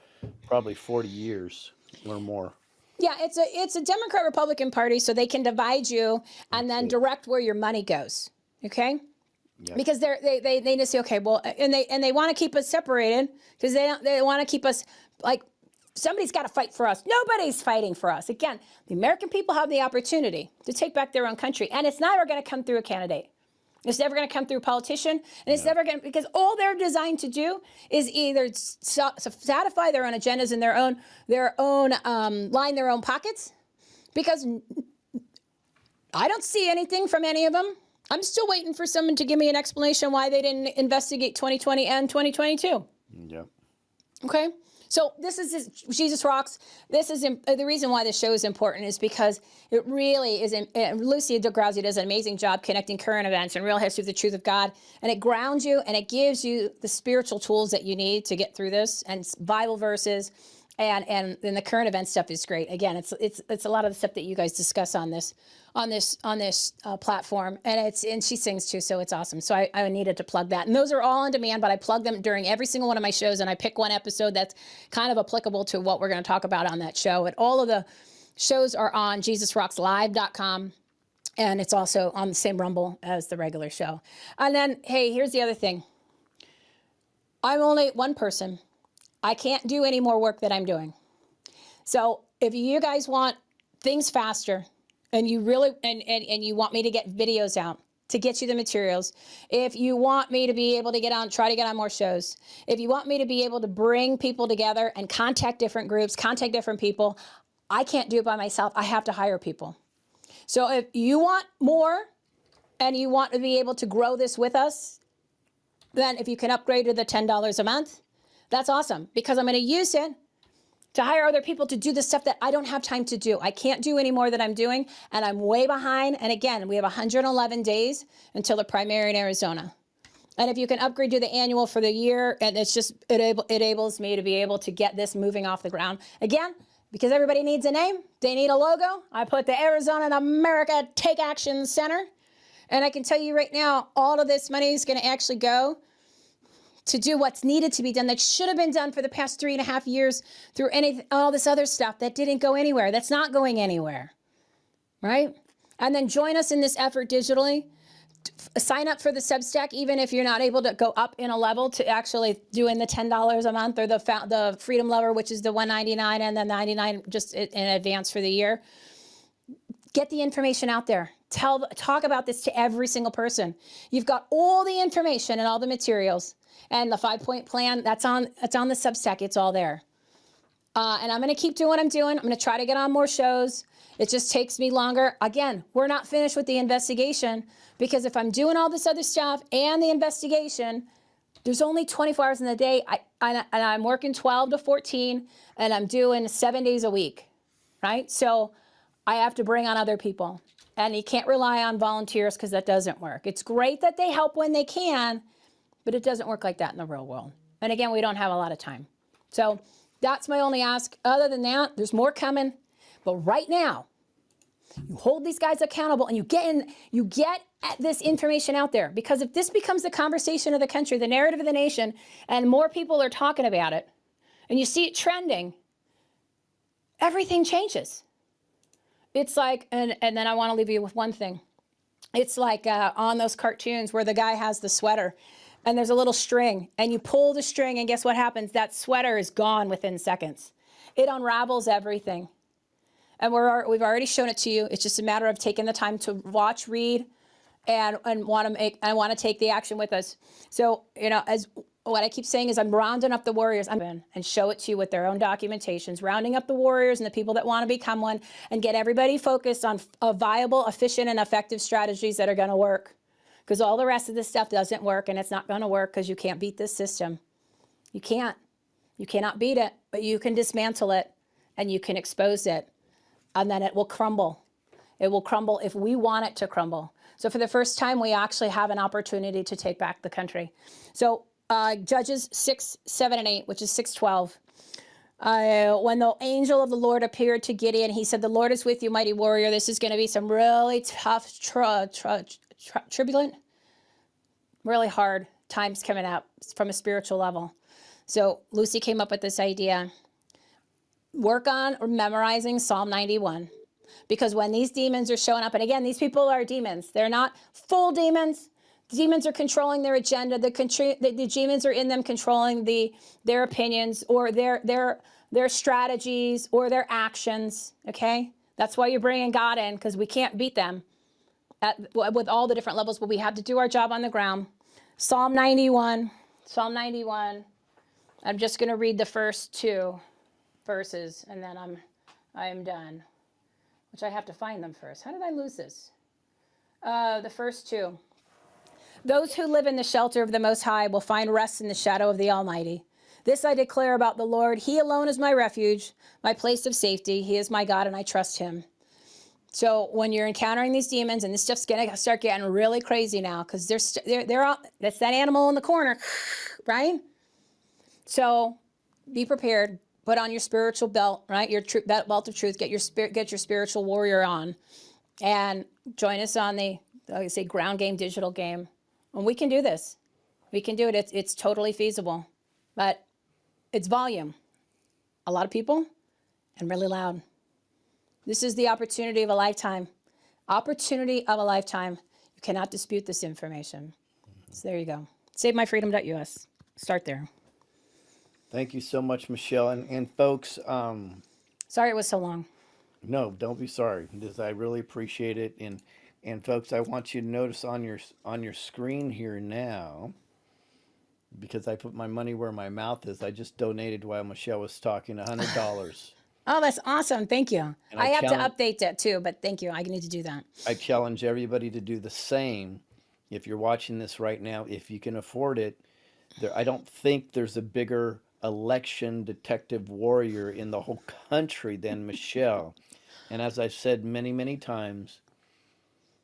probably 40 years or more. Yeah, it's a Democrat Republican Party, so they can divide you and then direct where your money goes. Okay. Yep. Because they just say, okay, well, and they want to keep us separated because they want to keep us like somebody's got to fight for us. Nobody's fighting for us. Again, the American people have the opportunity to take back their own country, and it's never going to come through a candidate. It's never going to come through a politician, and it's never going to, because all they're designed to do is either satisfy their own agendas and line their own pockets. Because I don't see anything from any of them. I'm still waiting for someone to give me an explanation why they didn't investigate 2020 and 2022. Yep. Okay. So this is Jesus Rocks. This is the reason why this show is important is because it really is. Lucy DeGrazia does an amazing job connecting current events and real history with the truth of God, and it grounds you and it gives you the spiritual tools that you need to get through this, and Bible verses, and then the current event stuff is great. Again, it's a lot of the stuff that you guys discuss on this platform, and she sings too, so it's awesome. So I needed to plug that, and those are all on demand, but I plug them during every single one of my shows, and I pick one episode that's kind of applicable to what we're going to talk about on that show. And all of the shows are on JesusRocksLive.com, and it's also on the same Rumble as the regular show. And then, hey, here's the other thing. I'm only one person. I can't do any more work that I'm doing. So if you guys want things faster, and you really and you want me to get videos out to get you the materials, if you want me to be able to try to get on more shows, if you want me to be able to bring people together and contact different groups, contact different people, I can't do it by myself. I have to hire people. So if you want more and you want to be able to grow this with us, then if you can upgrade to the $10 a month, that's awesome, because I'm going to use it to hire other people to do the stuff that I don't have time to do. I can't do any more than I'm doing, and I'm way behind. And again, we have 111 days until the primary in Arizona. And if you can upgrade to the annual for the year, and it enables me to be able to get this moving off the ground. Again, because everybody needs a name, they need a logo. I put the Arizona and America Take Action Center. And I can tell you right now, all of this money is going to actually go to do what's needed to be done that should have been done for the past 3.5 years through all this other stuff that didn't go anywhere, that's not going anywhere, right? And then join us in this effort digitally. Sign up for the Substack, even if you're not able to go up in a level to actually doing the $10 a month, or the Freedom Lover, which is the $199 and the $99 just in advance for the year. Get the information out there. Talk about this to every single person. You've got all the information and all the materials. And the 5-point plan, that's on the Substack. It's all there. And I'm going to keep doing what I'm doing. I'm going to try to get on more shows. It just takes me longer. Again, we're not finished with the investigation, because if I'm doing all this other stuff and the investigation, there's only 24 hours in the day. And I'm working 12 to 14, and I'm doing 7 days a week, right? So I have to bring on other people. And you can't rely on volunteers, because that doesn't work. It's great that they help when they can, but it doesn't work like that in the real world. And again, we don't have a lot of time. So that's my only ask. Other than that, there's more coming. But right now, you hold these guys accountable, and you get this information out there. Because if this becomes the conversation of the country, the narrative of the nation, and more people are talking about it, and you see it trending, everything changes. It's like, and then I want to leave you with one thing. It's like on those cartoons where the guy has the sweater, and there's a little string, and you pull the string, and guess what happens? That sweater is gone within seconds. It unravels everything. And we've already shown it to you. It's just a matter of taking the time to watch, read, and want to take the action with us. So, as what I keep saying is, I'm rounding up the warriors and show it to you with their own documentations, rounding up the warriors and the people that want to become one, and get everybody focused on viable, efficient, and effective strategies that are going to work. Because all the rest of this stuff doesn't work, and it's not going to work, because you can't beat this system. You can't. You cannot beat it, but you can dismantle it, and you can expose it. and then it will crumble. It will crumble if we want it to crumble. So for the first time, we actually have an opportunity to take back the country. So Judges 6, 7, and 8, which is 6:12. When the angel of the Lord appeared to Gideon, he said, "The Lord is with you, mighty warrior." This is going to be some really tough, turbulent, really hard times coming up from a spiritual level. So Lucy came up with this idea. Work on memorizing Psalm 91. Because when these demons are showing up, and again, these people are demons. They're not full demons. Demons are controlling their agenda. The demons are in them controlling their opinions or their strategies or their actions. Okay, that's why you're bringing God in, because we can't beat them with all the different levels, but we have to do our job on the ground. Psalm 91. Psalm 91. I'm just going to read the first 2 verses, and then I am done. Which I have to find them first. How did I lose this? The first 2. Those who live in the shelter of the Most High will find rest in the shadow of the Almighty. This I declare about the Lord. He alone is my refuge, my place of safety. He is my God, and I trust him. So when you're encountering these demons, and this stuff's going to start getting really crazy now, because they're all, that's that animal in the corner, right? So be prepared. Put on your spiritual belt, right? Your belt of truth. Get your spiritual warrior on, and join us on the, like I say, ground game, digital game. And we can do this. We can do it. It's totally feasible, but it's volume. A lot of people, and really loud. This is the opportunity of a lifetime. Opportunity of a lifetime. You cannot dispute this information. So there you go. SaveMyFreedom.us. Start there. Thank you so much, Michelle. And folks, Sorry it was so long. no, don't be sorry. I really appreciate it. And folks, I want you to notice on your screen here now, because I put my money where my mouth is. I just donated while Michelle was talking $100. Oh, that's awesome. Thank you. And I have to update that too, but thank you. I need to do that. I challenge everybody to do the same. If you're watching this right now, if you can afford it, I don't think there's a bigger election detective warrior in the whole country than Michelle. And as I've said many, many times,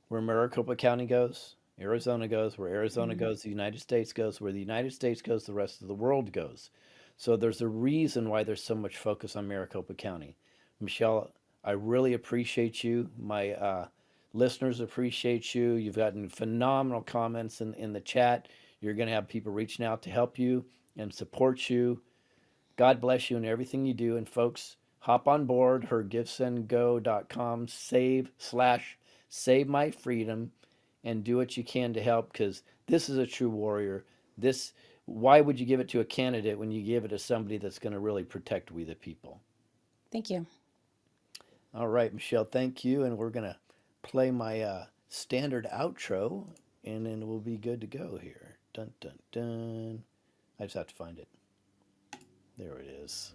where Maricopa County goes, Arizona goes. Where Arizona goes, the United States goes. Where the United States goes, the rest of the world goes. So there's a reason why there's so much focus on Maricopa County. Michelle, I really appreciate you. My listeners appreciate you. You've gotten phenomenal comments in the chat. You're going to have people reaching out to help you and support you. God bless you in everything you do. And folks, hop on board hergiftsandgo.com, save my freedom, and do what you can to help, because this is a true warrior. Why would you give it to a candidate when you give it to somebody that's going to really protect we the people? Thank you. All right, Michelle, thank you. And we're going to play my standard outro, and then we'll be good to go here. Dun, dun, dun. I just have to find it. There it is.